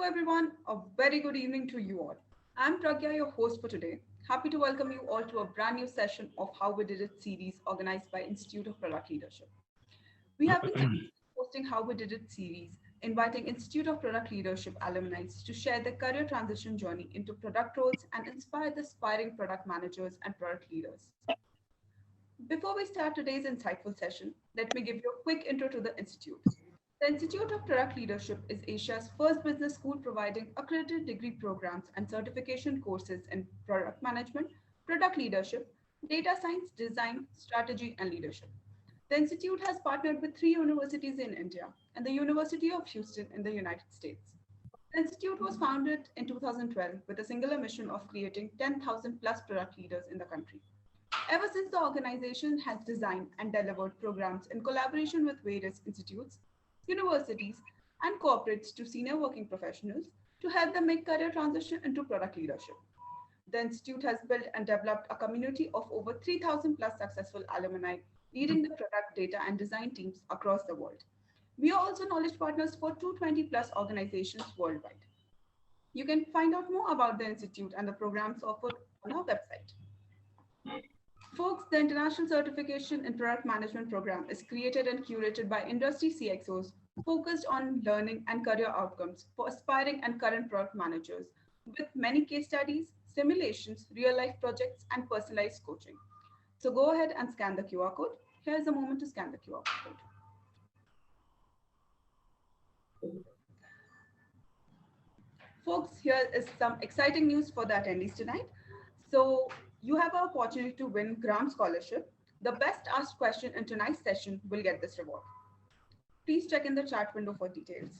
everyone. A very good evening to you all. I'm Pragya, your host for today. Happy to welcome you all to a brand new session of How We Did It series organized by Institute of Product Leadership. We have been hosting How We Did It series, inviting Institute of Product Leadership alumni to share their career transition journey into product roles and inspire the aspiring product managers and product leaders. Before we start today's insightful session, let me give you a quick intro to the Institute. The Institute of Product Leadership is Asia's first business school providing accredited degree programs and certification courses in product management, product leadership, data science, design, strategy, and leadership. The Institute has partnered with three universities in India and the University of Houston in the United States. The Institute was founded in 2012 with a singular mission of creating 10,000 plus product leaders in the country. Ever since, the organization has designed and delivered programs in collaboration with various institutes, universities, and corporates to senior working professionals to help them make career transition into product leadership. The Institute has built and developed a community of over 3,000 plus successful alumni leading the product data and design teams across the world. We are also knowledge partners for 220 plus organizations worldwide. You can find out more about the Institute and the programs offered on our website. Folks, the International Certification in Product Management program is created and curated by industry CXOs focused on learning and career outcomes for aspiring and current product managers with many case studies, simulations, real-life projects, and personalized coaching. So go ahead and scan the QR code. Here's a moment to scan the QR code. Folks, here is some exciting news for the attendees tonight. So you have an opportunity to win Graham Scholarship. The best asked question in tonight's session will get this reward. Please check in the chat window for details.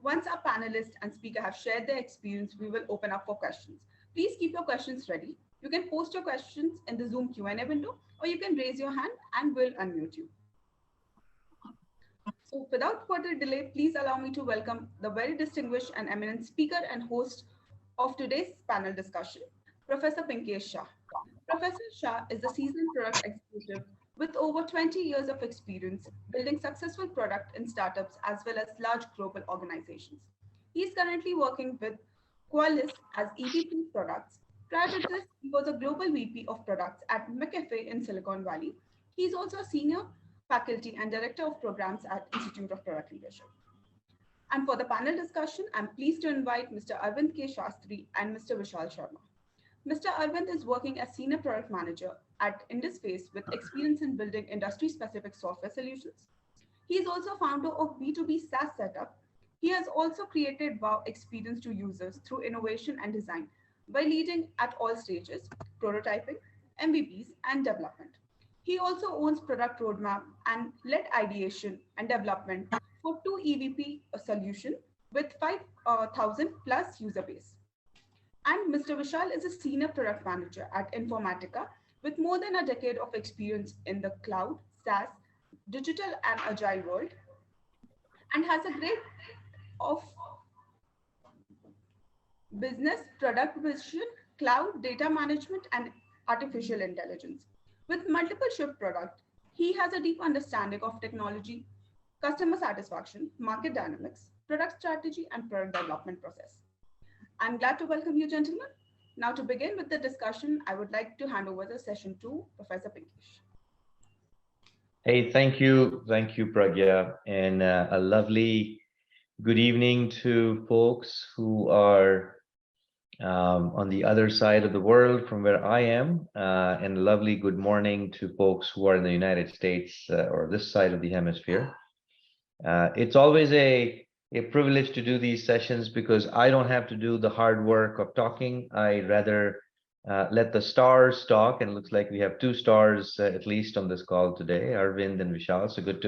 Once our panelists and speaker have shared their experience, we will open up for questions. Please keep your questions ready. You can post your questions in the Zoom Q&A window, or you can raise your hand and we'll unmute you. So without further delay, please allow me to welcome the very distinguished and eminent speaker and host of today's panel discussion, Professor Pinkesh Shah. Professor Shah is a seasoned product executive with over 20 years of experience building successful product in startups as well as large global organizations. He is currently working with Qualys as EVP products. Prior to this, he was a global VP of products at McAfee in Silicon Valley. He is also a senior faculty and director of programs at Institute of Product Leadership. And for the panel discussion, I'm pleased to invite Mr. Arvind K. Shastri and Mr. Vishal Sharma. Mr. Arvind is working as Senior Product Manager at Induspace with experience in building industry-specific software solutions. He is also founder of B2B SaaS setup. He has also created wow experience to users through innovation and design by leading at all stages, prototyping, MVPs, and development. He also owns product roadmap and led ideation and development for two EVP solutions with 5,000 plus user base. And Mr. Vishal is a senior product manager at Informatica with more than a decade of experience in the cloud, SaaS, digital and agile world, and has a great of business, product vision, cloud, data management, and artificial intelligence. With multiple shipped products, he has a deep understanding of technology, customer satisfaction, market dynamics, product strategy, and product development process. I'm glad to welcome you, gentlemen. Now, to begin with the discussion, I would like to hand over the session to Professor Pinkesh. Hey, thank you, Pragya, and a lovely good evening to folks who are on the other side of the world from where I am, and a lovely good morning to folks who are in the United States or this side of the hemisphere. It's always a privilege to do these sessions because I don't have to do the hard work of talking. I rather let the stars talk, and it looks like we have two stars at least on this call today, Arvind and Vishal. So good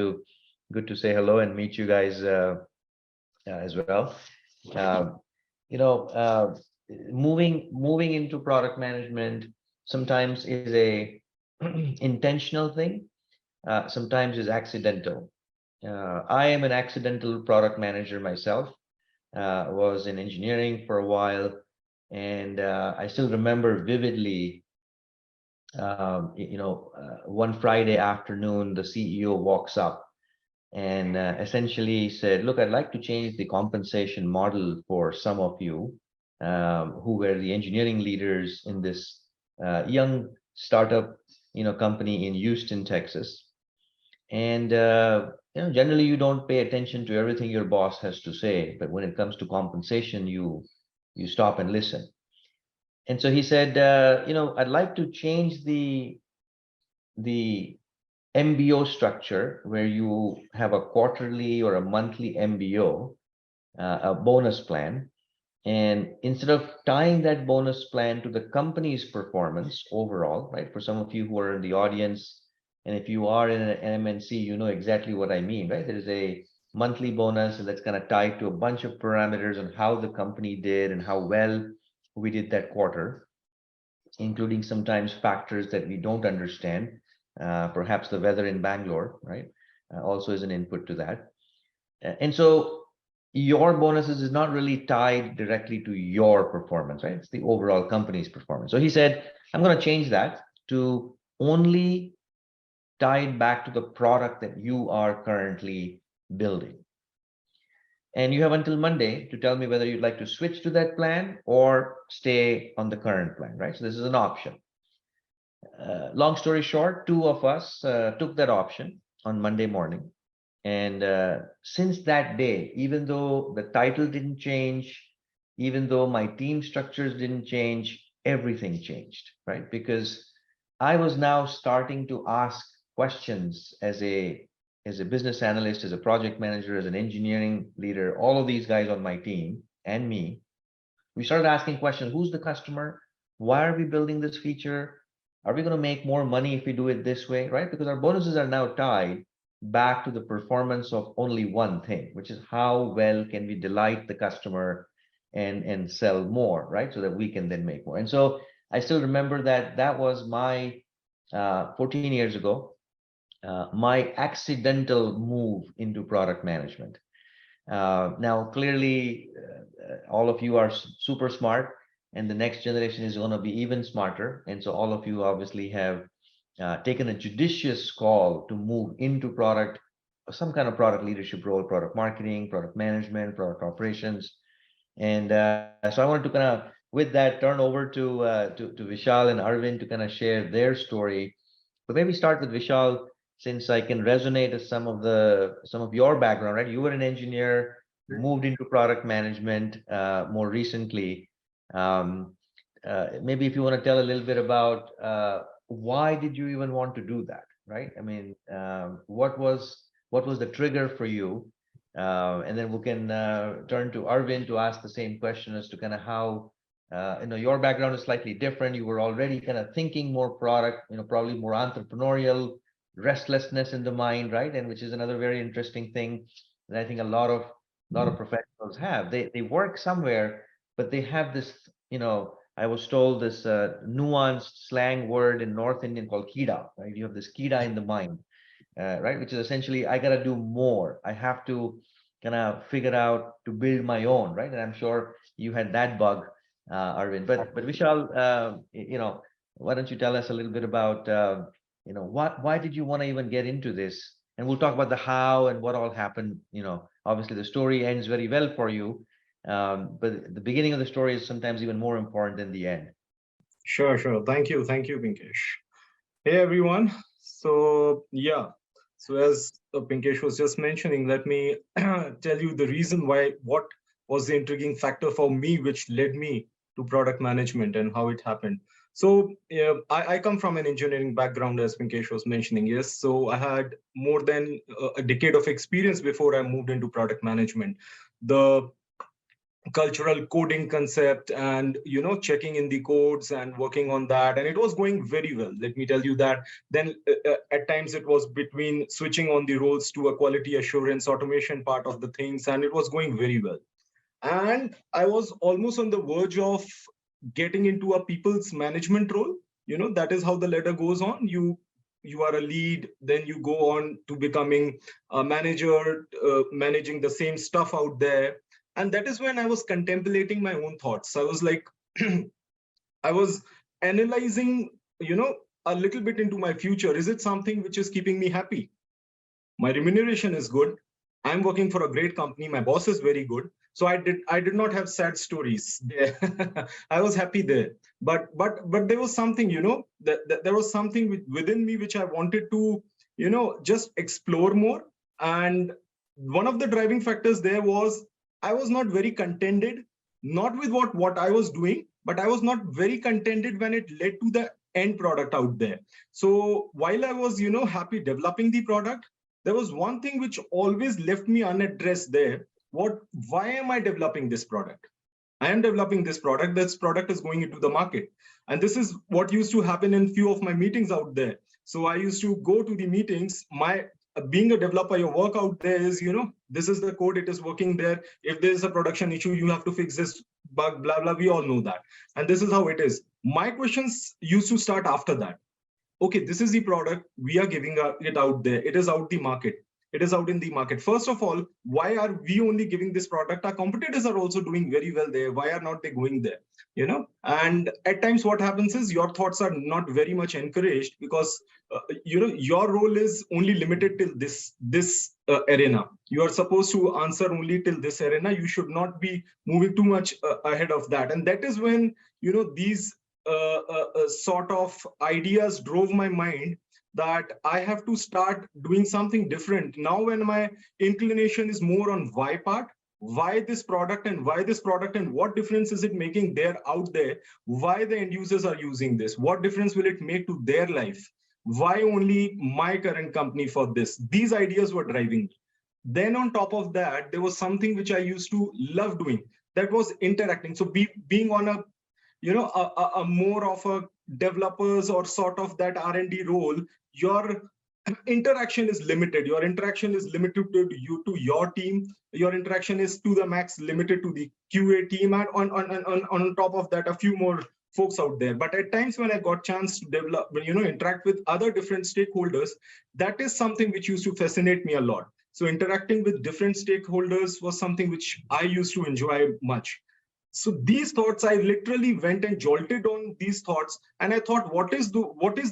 to say hello and meet you guys as well. Moving into product management sometimes is a intentional thing, sometimes is accidental. I am an accidental product manager myself. Was in engineering for a while, and I still remember vividly, one Friday afternoon, the CEO walks up and essentially said, look, I'd like to change the compensation model for some of you who were the engineering leaders in this young startup, company in Houston, Texas. And generally you don't pay attention to everything your boss has to say, but when it comes to compensation, you stop and listen. And so he said, I'd like to change the MBO structure where you have a quarterly or a monthly MBO, a bonus plan. And instead of tying that bonus plan to the company's performance overall, right? For some of you who are in the audience, and if you are in an MNC, you know exactly what I mean, right? There is a monthly bonus, and that's kind of tied to a bunch of parameters on how the company did and how well we did that quarter, including sometimes factors that we don't understand. Perhaps the weather in Bangalore, right? Also is an input to that. And so your bonuses is not really tied directly to your performance, right? It's the overall company's performance. So he said, I'm going to change that to only tie it back to the product that you are currently building. And you have until Monday to tell me whether you'd like to switch to that plan or stay on the current plan, right? So this is an option. Long story short, two of us took that option on Monday morning. And since that day, even though the title didn't change, even though my team structures didn't change, everything changed, right? Because I was now starting to ask questions as a business analyst, as a project manager, as an engineering leader, all of these guys on my team and me. We started asking questions. Who's the customer? Why are we building this feature? Are we going to make more money if we do it this way, right? Because our bonuses are now tied back to the performance of only one thing, which is how well can we delight the customer and sell more, right? So that we can then make more. And so I still remember that was my 14 years ago, my accidental move into product management. Now, clearly, all of you are super smart, and the next generation is going to be even smarter. And so all of you obviously have taken a judicious call to move into some kind of product leadership role, product marketing, product management, product operations. And so I wanted to kind of, with that, turn over to Vishal and Arvind to kind of share their story. But maybe start with Vishal, since I can resonate with some of your background, right? You were an engineer, moved into product management more recently. Maybe if you want to tell a little bit about why did you even want to do that, right? I mean, what was the trigger for you? And then we can turn to Arvind to ask the same question as to kind of how your background is slightly different. You were already kind of thinking more product, probably more entrepreneurial, restlessness in the mind, right? And which is another very interesting thing that I think a lot of professionals have. They work somewhere, but they have this, I was told this nuanced slang word in North Indian called kida, right? You have this kida in the mind, right? Which is essentially, I got to do more. I have to kind of figure out to build my own, right? And I'm sure you had that bug, Arvind. But Vishal, why don't you tell us a little bit about, why did you want to even get into this? And we'll talk about the how and what all happened. Obviously the story ends very well for you, but the beginning of the story is sometimes even more important than the end. Sure. Thank you, Pinkesh. Hey everyone. So yeah, so as Pinkesh was just mentioning, let me tell you the reason what was the intriguing factor for me, which led me to product management and how it happened. So I come from an engineering background, as Pinkesh was mentioning. Yes, so I had more than a decade of experience before I moved into product management. The cultural coding concept and checking in the codes and working on that, and it was going very well, let me tell you that. Then at times it was between switching on the roles to a quality assurance automation part of the things, and it was going very well. And I was almost on the verge of getting into a people's management role. That is how the ladder goes on. You are a lead, then you go on to becoming a manager, managing the same stuff out there. And that is when I was contemplating my own thoughts. I was like, I was analyzing, a little bit into my future. Is it something which is keeping me happy? my remuneration is good, I'm working for a great company, my boss is very good. So I did not have sad stories there. I was happy there. But there was something, that there was something within me which I wanted to, just explore more. And one of the driving factors there was I was not very contented, not with what I was doing, but I was not very contented when it led to the end product out there. So while I was, happy developing the product, there was one thing which always left me unaddressed there. Why am I developing this product? I am developing this product. This product is going into the market. And this is what used to happen in few of my meetings out there. So I used to go to the meetings. Being a developer, your work out there is, this is the code, it is working there. If there is a production issue, you have to fix this bug, blah, blah. We all know that. And this is how it is. My questions used to start after that. Okay, this is the product, we are giving it out there, it is out the market, it is out in the market. First of all, why are we only giving this product? Our competitors are also doing very well there. Why are not they going there? And at times what happens is your thoughts are not very much encouraged, because your role is only limited till this arena. You are supposed to answer only till this arena. You should not be moving too much ahead of that. And that is when these sort of ideas drove my mind, that I have to start doing something different. Now when my inclination is more on why part, why this product and why this product and what difference is it making there out there, why the end users are using this, what difference will it make to their life, why only my current company for this. These ideas were driving me. Then on top of that, there was something which I used to love doing, that was interacting. So being on a a more of a developers or sort of that R&D role, your interaction is limited. Your interaction is limited to your team. Your interaction is to the max limited to the QA team, and on top of that, a few more folks out there. But at times when I got chance to develop, interact with other different stakeholders, that is something which used to fascinate me a lot. So interacting with different stakeholders was something which I used to enjoy much. So these thoughts, I literally went and jolted on these thoughts, and I thought, what is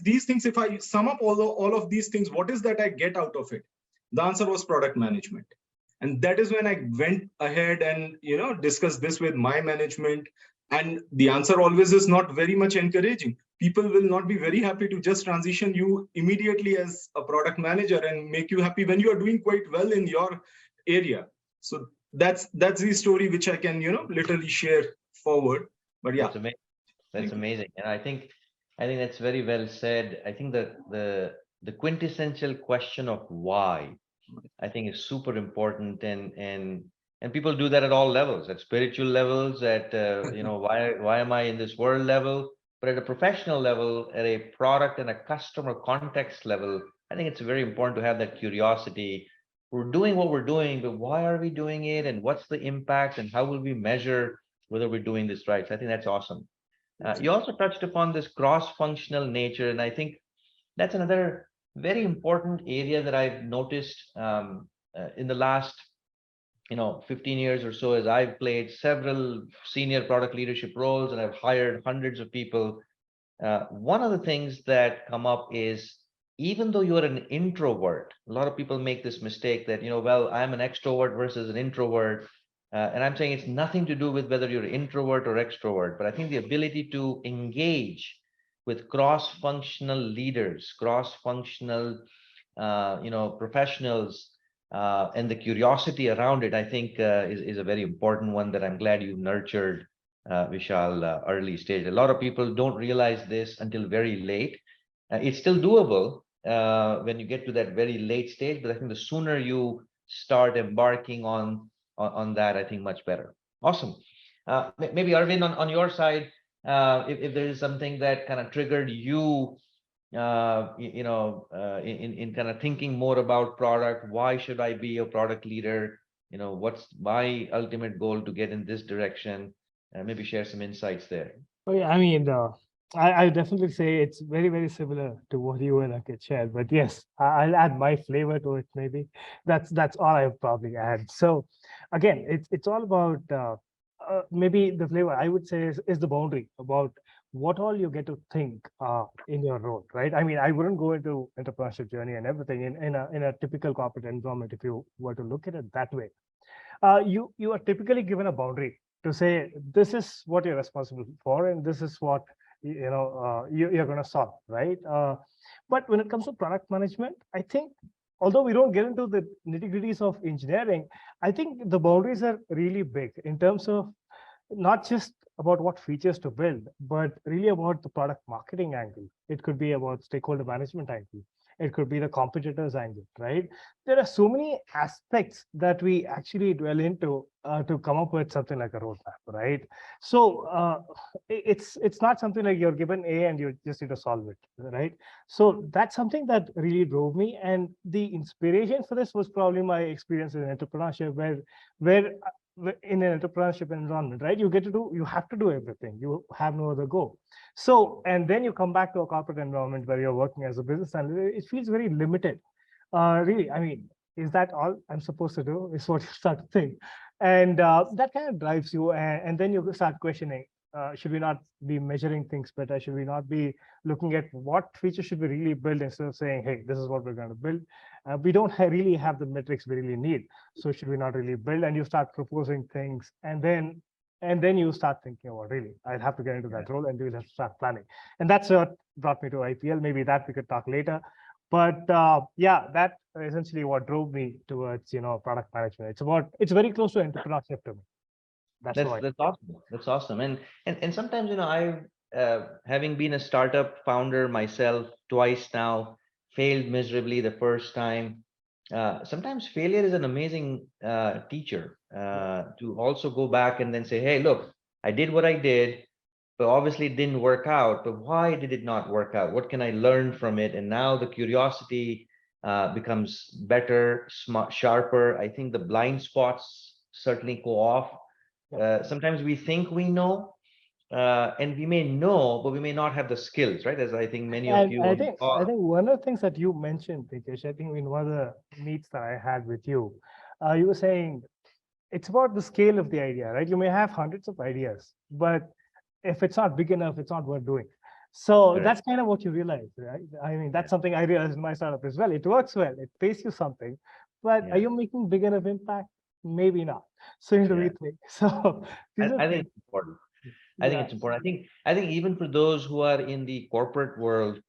these things? If I sum up all of these things, what is that I get out of it? The answer was product management. And that is when I went ahead and discussed this with my management. And the answer always is not very much encouraging. People will not be very happy to just transition you immediately as a product manager and make you happy when you are doing quite well in your area. So that's the story which I can literally share forward. But yeah, that's amazing. And I think that's very well said. I think that the quintessential question of why, I think, is super important, and people do that at all levels, at spiritual levels, at why am I in this world level, but at a professional level, at a product and a customer context level. I think it's very important to have that curiosity. We're doing what we're doing, but why are we doing it, and what's the impact, and how will we measure whether we're doing this right? So I think that's awesome. You also touched upon this cross-functional nature, and I think that's another very important area that I've noticed in the last 15 years or so, as I've played several senior product leadership roles and I've hired hundreds of people. One of the things that come up is, even though you're an introvert, a lot of people make this mistake that, well, I'm an extrovert versus an introvert. And I'm saying it's nothing to do with whether you're introvert or extrovert, but I think the ability to engage with cross-functional leaders, cross-functional, professionals, and the curiosity around it, I think is a very important one that I'm glad you nurtured, Vishal, early stage. A lot of people don't realize this until very late. It's still doable when you get to that very late stage, but I think the sooner you start embarking on that, I think much better. Awesome. Maybe Arvind, on your side, if there is something that kind of triggered you, in kind of thinking more about product, why should I be a product leader? What's my ultimate goal to get in this direction? Maybe share some insights there. Oh, yeah, I mean, I definitely say it's very, very similar to what you and Ankit shared, but yes, I'll add my flavor to it. Maybe that's all I would probably add. So again, it's all about maybe the flavor, I would say, is the boundary about what all you get to think in your role, right? I mean, I wouldn't go into entrepreneurship journey and everything in a typical corporate environment if you were to look at it that way. You are typically given a boundary to say this is what you're responsible for and this is what you're going to solve, right? But when it comes to product management, I think although we don't get into the nitty-gritties of engineering, I think the boundaries are really big in terms of not just about what features to build, but really about the product marketing angle. It could be about stakeholder management angle. It could be the competitors angle, right? There are so many aspects that we actually dwell into to come up with something like a roadmap, right? So it's not something like you're given A and you just need to solve it, right? So that's something that really drove me, and the inspiration for this was probably my experience in entrepreneurship, where in an entrepreneurship environment, right? You have to do everything. You have no other go. So, and then you come back to a corporate environment where you're working as a business analyst, it feels very limited. Really, I mean, is that all I'm supposed to do? Is what you start to think. And that kind of drives you. And then you start questioning, should we not be measuring things better? Should we not be looking at what features should we really build instead of saying, hey, this is what we're going to build? We don't really have the metrics we really need. So should we not really build? And you start proposing things, and then you start thinking about, really, I'll have to get into that role, and you'll have to start planning. And that's what brought me to IPL. Maybe that we could talk later. But yeah, that essentially what drove me towards product management. It's very close to entrepreneurship to me. That's why. That's awesome. That's awesome. And sometimes, I've having been a startup founder myself twice now, failed miserably the first time. Sometimes failure is an amazing teacher to also go back and then say, hey, look, I did what I did, but obviously it didn't work out. But why did it not work out? What can I learn from it? And now the curiosity becomes better, smart, sharper. I think the blind spots certainly go off. Sometimes we think we know, and we may know, but we may not have the skills, right? As I think many of And you I think one of the things that you mentioned, Pritesh, I think in one of the meets that I had with you, you were saying it's about the scale of the idea, right? You may have hundreds of ideas, but if it's not big enough, it's not worth doing. So correct. that's kind of what you realize, right? I mean, that's something I realized in my startup as well. It works well, it pays you something, but are you making big enough impact? Maybe not. So you need to rethink. So I think it's important. I think it's important. I think even for those who are in the corporate world,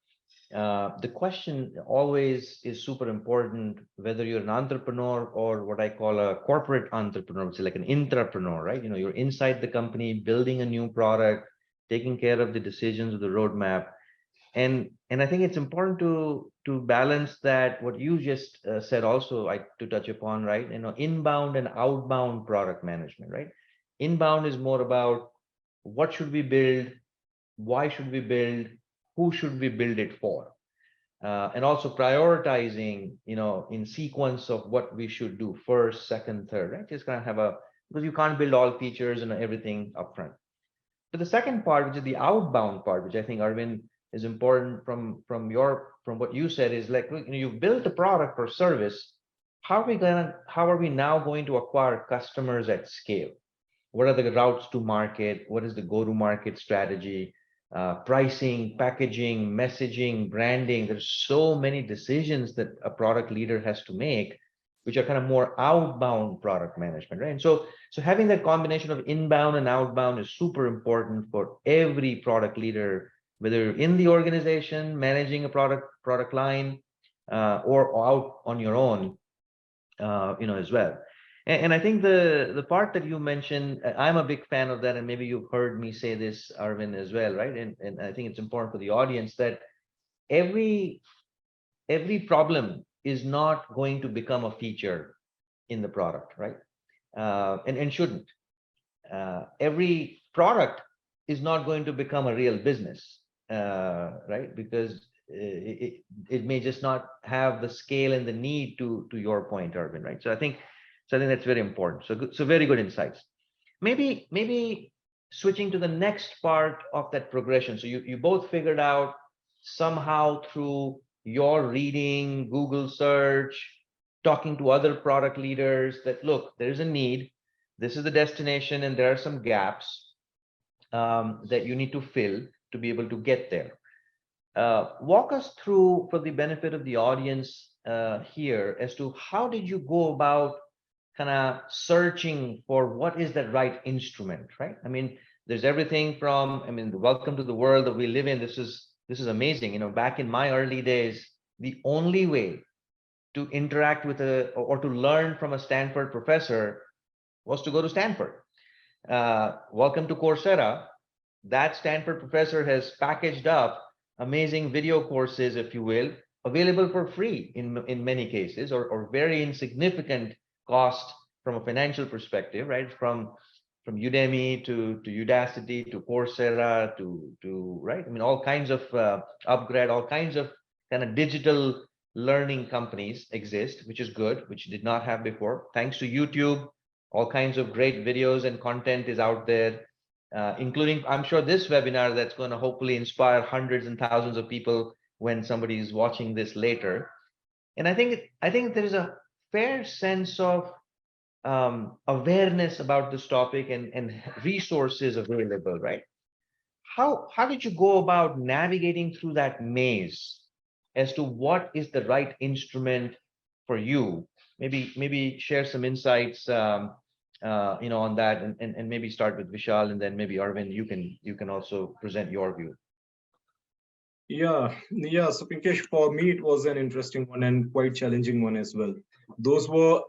the question always is super important, whether you're an entrepreneur or what I call a corporate entrepreneur, which is like an intrapreneur, right? You're inside the company, building a new product, taking care of the decisions of the roadmap. And I think it's important to balance that, what you just said also, like to touch upon, right? Inbound and outbound product management, right? Inbound is more about what should we build, why should we build, who should we build it for, and also prioritizing, in sequence of what we should do first, second, third, right? Just kind of have because you can't build all features and everything upfront. But the second part, which is the outbound part, which I think, Arvind, is important from what you said, is like, you've built a product or service. How are we now going to acquire customers at scale? What are the routes to market? What is the go-to-market strategy? Pricing, packaging, messaging, branding. There's so many decisions that a product leader has to make, which are kind of more outbound product management, right? And so having that combination of inbound and outbound is super important for every product leader, whether you're in the organization managing a product line, or out on your own, as well. And I think the part that you mentioned, I'm a big fan of that, and maybe you've heard me say this, Arvind, as well, right? And I think it's important for the audience that every problem is not going to become a feature in the product, right? And shouldn't. Every product is not going to become a real business, right? Because it may just not have the scale and the need to your point, Arvind, right? So I think that's very important. So very good insights. Maybe switching to the next part of that progression. So you both figured out somehow through your reading, Google search, talking to other product leaders, that look, there's a need, this is the destination, and there are some gaps that you need to fill. to be able to get there. Walk us through, for the benefit of the audience here, as to how did you go about kind of searching for what is the right instrument, right? I mean, there's everything from, I mean, welcome to the world that we live in. This is amazing. You know, back in my early days, the only way to interact with or to learn from a Stanford professor was to go to Stanford. Welcome to Coursera. That Stanford professor has packaged up amazing video courses, if you will, available for free in many cases, or very insignificant cost from a financial perspective, right? From Udemy to Udacity to Coursera to right. I mean, all kinds of upgrade, all kinds of kind of digital learning companies exist, which is good, which did not have before. Thanks to YouTube, all kinds of great videos and content is out there. Including, I'm sure, this webinar that's going to hopefully inspire hundreds and thousands of people when somebody is watching this later. And I think there is a fair sense of awareness about this topic and resources available, right? How did you go about navigating through that maze as to what is the right instrument for you? Maybe share some insights on that, and maybe start with Vishal, and then maybe Arvind, you can also present your view. Yeah. So Pinkesh, for me, it was an interesting one and quite challenging one as well. Those were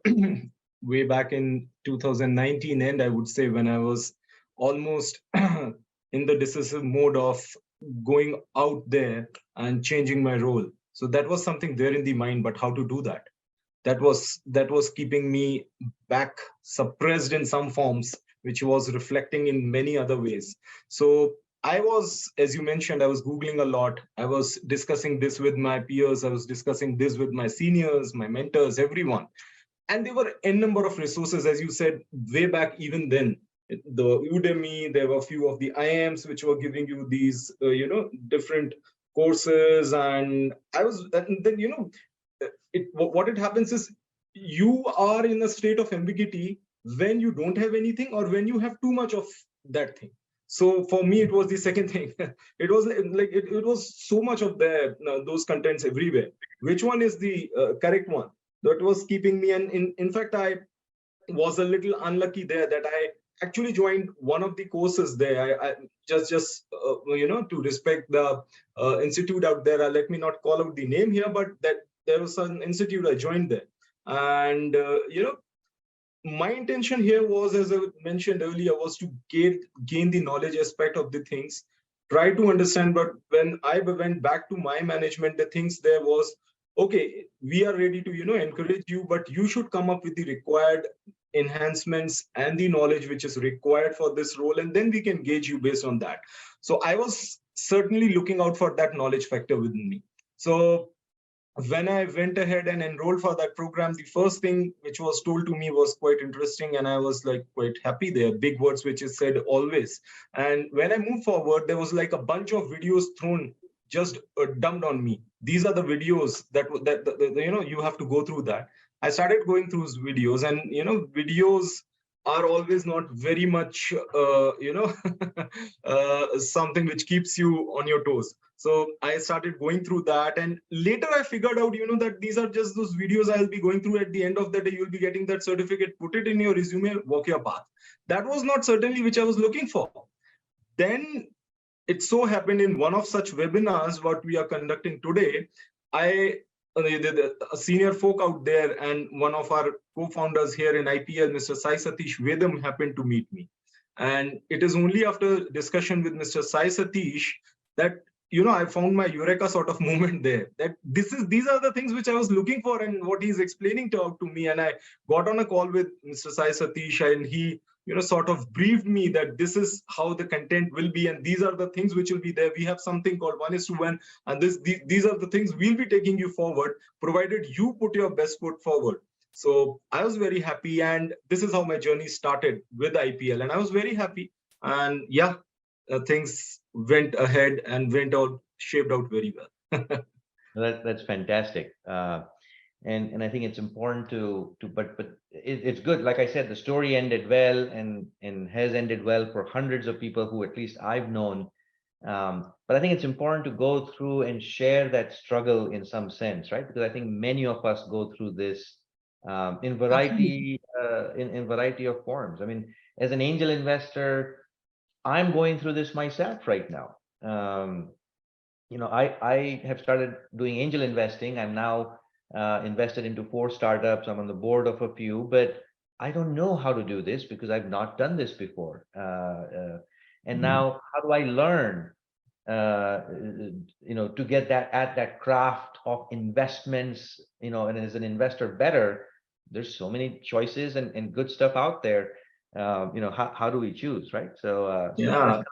way back in 2019, and I would say when I was almost in the decisive mode of going out there and changing my role. So that was something there in the mind, but how to do that? That was keeping me back, suppressed in some forms, which was reflecting in many other ways. So I was, as you mentioned, I was Googling a lot. I was discussing this with my peers. I was discussing this with my seniors, my mentors, everyone. And there were n number of resources, as you said, way back even then. The Udemy, there were a few of the IMs which were giving you these, different courses. And then, what it happens is you are in a state of ambiguity when you don't have anything or when you have too much of that thing. So for me, it was the second thing. It was like it was so much of those contents everywhere. Which one is the correct one? That was keeping me. And in fact, I was a little unlucky there that I actually joined one of the courses there. I just to respect the institute out there. Let me not call out the name here, but that there was an institute I joined there, and my intention here was, as I mentioned earlier, was to gain the knowledge aspect of the things, try to understand. But when I went back to my management, the things there was, okay, we are ready to encourage you, but you should come up with the required enhancements and the knowledge which is required for this role, and then we can gauge you based on that. So I was certainly looking out for that knowledge factor within me. So when I went ahead and enrolled for that program, the first thing which was told to me was quite interesting, and I was like quite happy there. Big words which is said always. And when I moved forward, there was like a bunch of videos thrown, just dumped on me. These are the videos that you have to go through that. I started going through videos, and videos are always not very much something which keeps you on your toes. So I started going through that, and later I figured out, that these are just those videos I'll be going through. At the end of the day, you'll be getting that certificate, put it in your resume, walk your path. That was not certainly which I was looking for. Then it so happened in one of such webinars, what we are conducting today, the senior folk out there and one of our co-founders here in IPL, Mr. Sai Satish Vedam, happened to meet me. And it is only after discussion with Mr. Sai Satish that I found my eureka sort of moment there, that these are the things which I was looking for and what he's explaining to me. And I got on a call with Mr. Sai Satish, and he sort of briefed me that this is how the content will be, and these are the things which will be there. We have something called 1:1, and these are the things we'll be taking you forward, provided you put your best foot forward. So I was very happy, and this is how my journey started with IPL, and I was very happy. And yeah, things went ahead and shaped out very well. That's fantastic. And I think it's important but it's good. Like I said, the story ended well and has ended well for hundreds of people who at least I've known But I think it's important to go through and share that struggle in some sense, right? Because I think many of us go through this in Absolutely. variety of forms. I mean, as an angel investor, I'm going through this myself right now. I have started doing angel investing. I'm now invested into 4 startups. I'm on the board of a few, but I don't know how to do this because I've not done this before. And Mhm. now, how do I learn? To get that at that craft of investments, and as an investor better, there's so many choices and good stuff out there. How do we choose, right? So Yeah.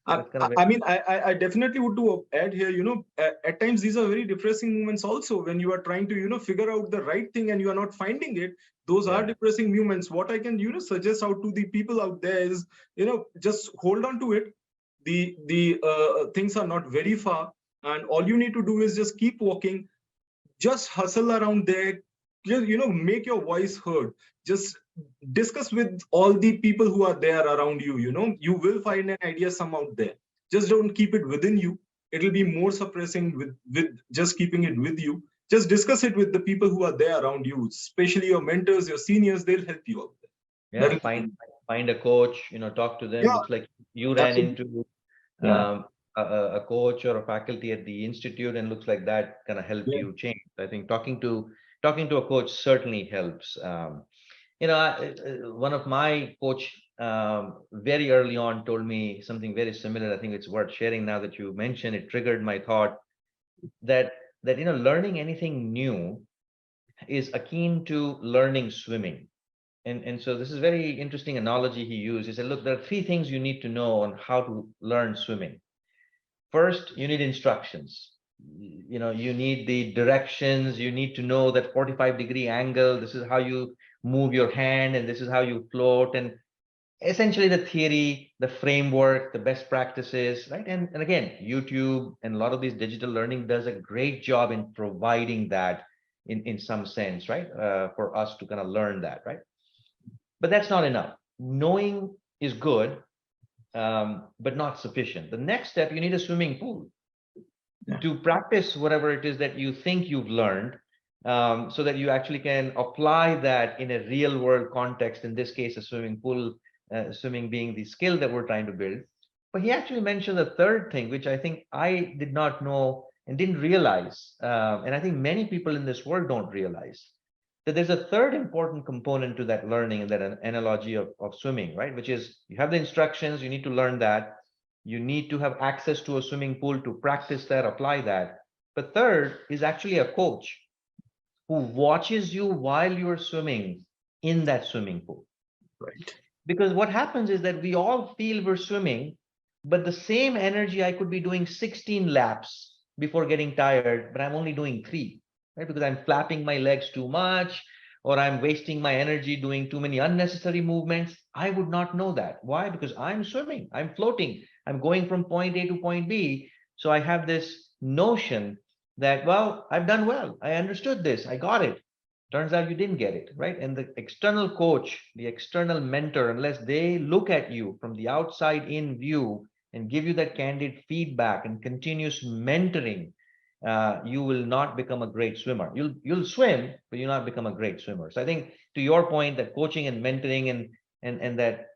that's kind of it. I mean, I definitely would to add here, at times these are very depressing moments also when you are trying to, figure out the right thing and you are not finding it. Those are Yeah. depressing moments. What I can, suggest out to the people out there is, just hold on to it. The things are not very far, and all you need to do is just keep walking, just hustle around there, just make your voice heard, just discuss with all the people who are there around you. You will find an idea some out there. Just don't keep it within you. It'll be more suppressing with just keeping it with you. Just discuss it with the people who are there around you, especially your mentors, your seniors. They'll help you out there. Yeah, That'll find a coach, talk to them. Yeah, Looks like you ran absolutely. into Yeah, a coach or a faculty at the institute, and looks like that kind of helped yeah. you change. I think talking to a coach certainly helps. One of my coach very early on told me something very similar. I think it's worth sharing now that you mentioned it. Triggered my thought that learning anything new is akin to learning swimming. And so this is very interesting analogy he used. He said, look, there are 3 things you need to know on how to learn swimming. First, you need instructions. You need the directions. You need to know that 45-degree angle. This is how you move your hand, and this is how you float. And essentially the theory, the framework, the best practices, right? And again, YouTube and a lot of these digital learning does a great job in providing that in some sense, right? For us to kind of learn that, right? But that's not enough. Knowing is good, but not sufficient. The next step, you need a swimming pool Yeah. to practice whatever it is that you think you've learned, so that you actually can apply that in a real world context. In this case, a swimming pool, swimming being the skill that we're trying to build. But he actually mentioned the third thing, which I think I did not know and didn't realize. And I think many people in this world don't realize that there's a third important component to that learning and that analogy of swimming, right? Which is you have the instructions, you need to learn that. You need to have access to a swimming pool to practice that, apply that. But third is actually a coach who watches you while you're swimming in that swimming pool. Right. Because what happens is that we all feel we're swimming, but the same energy I could be doing 16 laps before getting tired, but I'm only doing 3, right? Because I'm flapping my legs too much, or I'm wasting my energy doing too many unnecessary movements. I would not know that. Why? Because I'm swimming, I'm floating, I'm going from point A to point B. So I have this notion that, well, I've done well. I understood this. I got it. Turns out you didn't get it, right? And the external coach, the external mentor, unless they look at you from the outside in view and give you that candid feedback and continuous mentoring, you will not become a great swimmer. You'll swim, but you'll not become a great swimmer. So I think to your point, that coaching and mentoring and that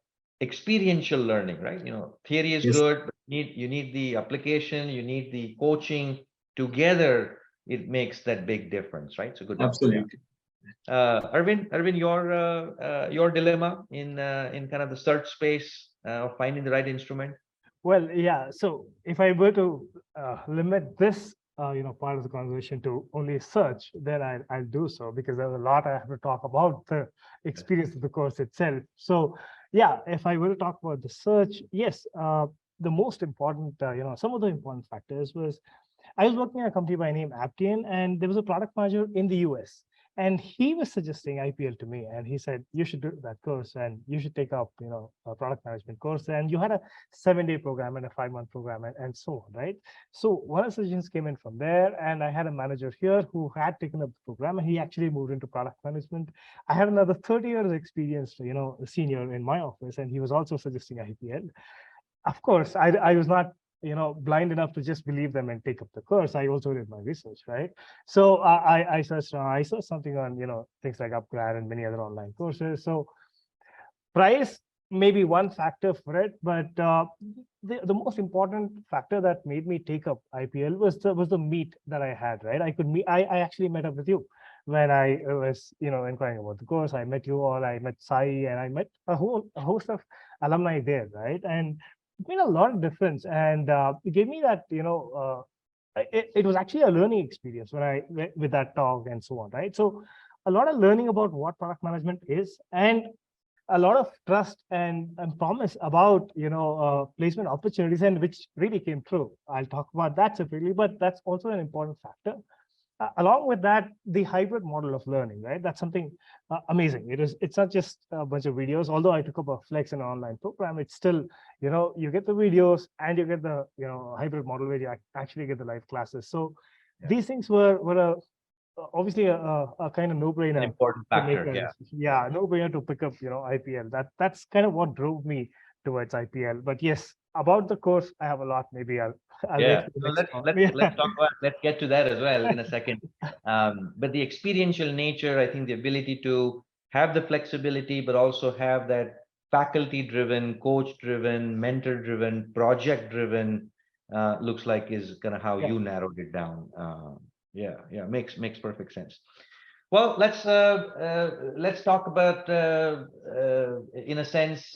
experiential learning, right? Theory is Yes, good, but you need the application, you need the coaching together. It makes that big difference, right? So good point. Yeah. absolutely. Arvind, your dilemma in kind of the search space of finding the right instrument. Well, yeah. So if I were to limit this, part of the conversation to only search, then I'll do so because there's a lot I have to talk about the experience of the course itself. So, yeah, if I were to talk about the search, yes, the most important, some of the important factors was I was working at a company by name Aptian, and there was a product manager in the US. And he was suggesting IPL to me, and he said, you should do that course and you should take up, a product management course. And you had a 7-day program and a 5-month program and so on, right? So one of the suggestions came in from there. And I had a manager here who had taken up the program and he actually moved into product management. I had another 30 years experience, senior in my office, and he was also suggesting IPL. Of course, I was not blind enough to just believe them and take up the course. I also did my research, right? So I searched something on, things like Upgrad and many other online courses. So price may be one factor for it, but the most important factor that made me take up IPL was the meet that I had, right? I actually met up with you when I was, inquiring about the course. I met you all, I met Sai, and I met a host of alumni there, right? And it made a lot of difference, and it gave me that, it was actually a learning experience when I with that talk and so on, right? So a lot of learning about what product management is, and a lot of trust and promise about placement opportunities, and which really came true. I'll talk about that separately, but that's also an important factor. Along with that, the hybrid model of learning, right? That's something amazing. It's not just a bunch of videos. Although I took up a Flex and online program, it's still, you get the videos and you get the hybrid model where you actually get the live classes. So these things were obviously a kind of no-brainer. An important factor, no-brainer to pick up IPL. That's kind of what drove me towards IPL. But yes, about the course, I have a lot. Maybe I'll yeah. So let's talk about, let's get to that as well in a second. But the experiential nature, I think the ability to have the flexibility, but also have that faculty-driven, coach-driven, mentor-driven, project-driven, looks like is kind of how you narrowed it down. Makes perfect sense. Well, let's talk about in a sense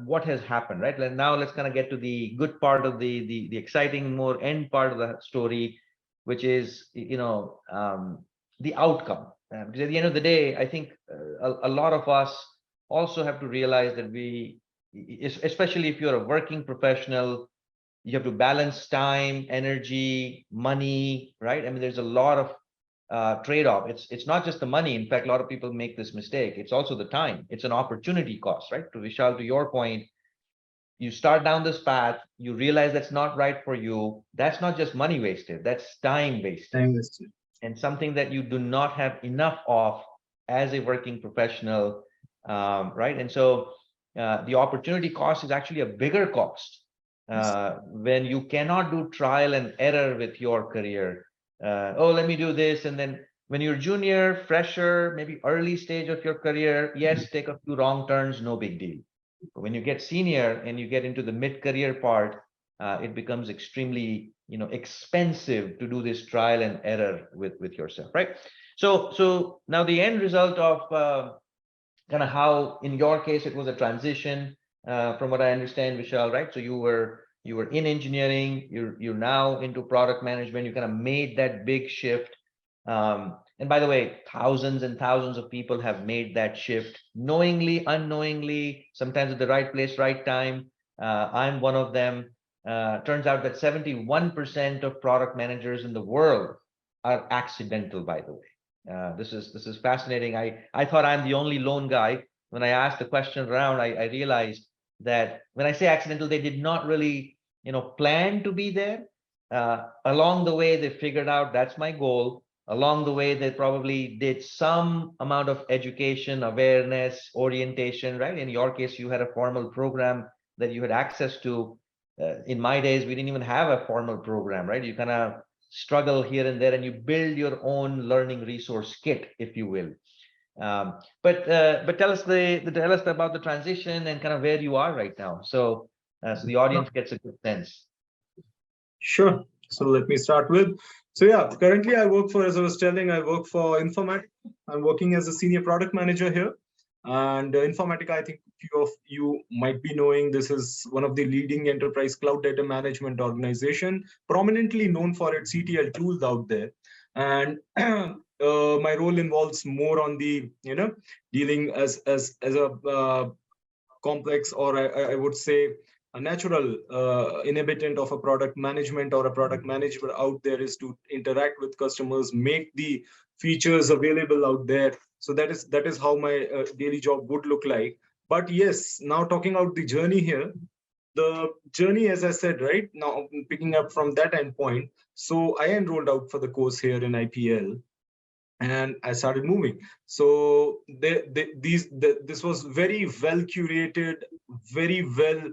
what has happened, right? Now let's kind of get to the good part of the exciting, more end part of the story, which is the outcome. Because at the end of the day, I think a lot of us also have to realize that especially if you're a working professional, you have to balance time, energy, money, right? I mean, there's a lot of trade-off. It's not just the money. In fact, a lot of people make this mistake. It's also the time. It's an opportunity cost, right? To Vishal, to your point, you start down this path, you realize that's not right for you. That's not just money wasted, that's time wasted. And something that you do not have enough of as a working professional, right? And so the opportunity cost is actually a bigger cost when you cannot do trial and error with your career. Let me do this. And then when you're junior, fresher, maybe early stage of your career, yes, take a few wrong turns, no big deal. But when you get senior and you get into the mid-career part, it becomes extremely, expensive to do this trial and error with yourself, right? So now the end result of kind of how, in your case, it was a transition, from what I understand, Vishal, right? So you were in engineering, you're now into product management. You kind of made that big shift. And by the way, thousands and thousands of people have made that shift, knowingly, unknowingly, sometimes at the right place, right time. I'm one of them. Turns out that 71% of product managers in the world are accidental, by the way. This is fascinating. I thought I'm the only lone guy. When I asked the question around, I realized that when I say accidental, they did not really, plan to be there. Along the way, they figured out that's my goal. Along the way, they probably did some amount of education, awareness, orientation, right? In your case, you had a formal program that you had access to. In my days, we didn't even have a formal program, right? You kind of struggle here and there, and you build your own learning resource kit, if you will. But tell us about the transition and kind of where you are right now, so the audience gets a good sense. Sure. So let me start with. So yeah, currently I work for, as I was telling, I work for Informatica. I'm working as a senior product manager here. And Informatica, I think few of you might be knowing, this is one of the leading enterprise cloud data management organization, prominently known for its ETL tools out there. And my role involves more on the, dealing as a complex, or I would say a natural inhabitant of a product management or a product manager out there, is to interact with customers, make the features available out there. So that is how my daily job would look like. But yes, now talking about the journey here, the journey, as I said, right now, picking up from that endpoint. So I enrolled out for the course here in IPL, and I started moving. So this was very well curated, very well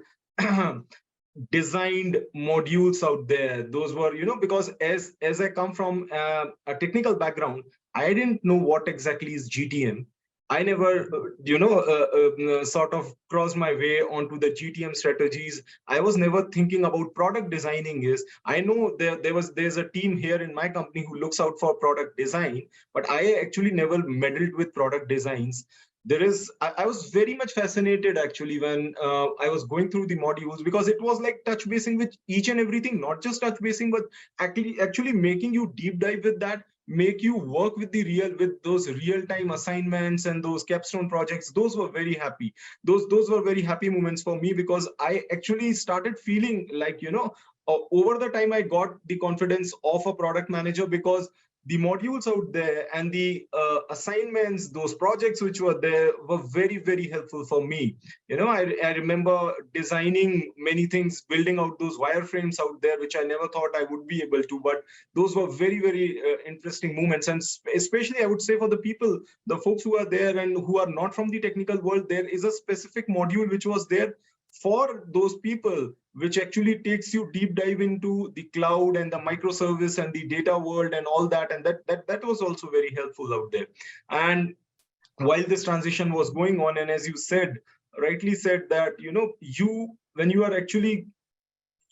designed modules out there. Those were, because as I come from a technical background, I didn't know what exactly is GTM. I never, sort of crossed my way onto the GTM strategies. I was never thinking about product designing. I know there's a team here in my company who looks out for product design, but I actually never meddled with product designs. I was very much fascinated actually when I was going through the modules, because it was like touch basing with each and everything, not just touch basing, but actually making you deep dive with that, make you work with with those real time assignments and those capstone projects. Those were very happy. Those were very happy moments for me, because I actually started feeling like, over the time I got the confidence of a product manager, because the modules out there and the assignments, those projects which were there, were very, very helpful for me. I remember designing many things, building out those wireframes out there, which I never thought I would be able to. But those were very, very interesting moments. And especially, I would say, for the folks who are there and who are not from the technical world, there is a specific module which was there for those people, which actually takes you deep dive into the cloud and the microservice and the data world and all that. And that was also very helpful out there. And while this transition was going on, and as you said, rightly said, that, when you are actually,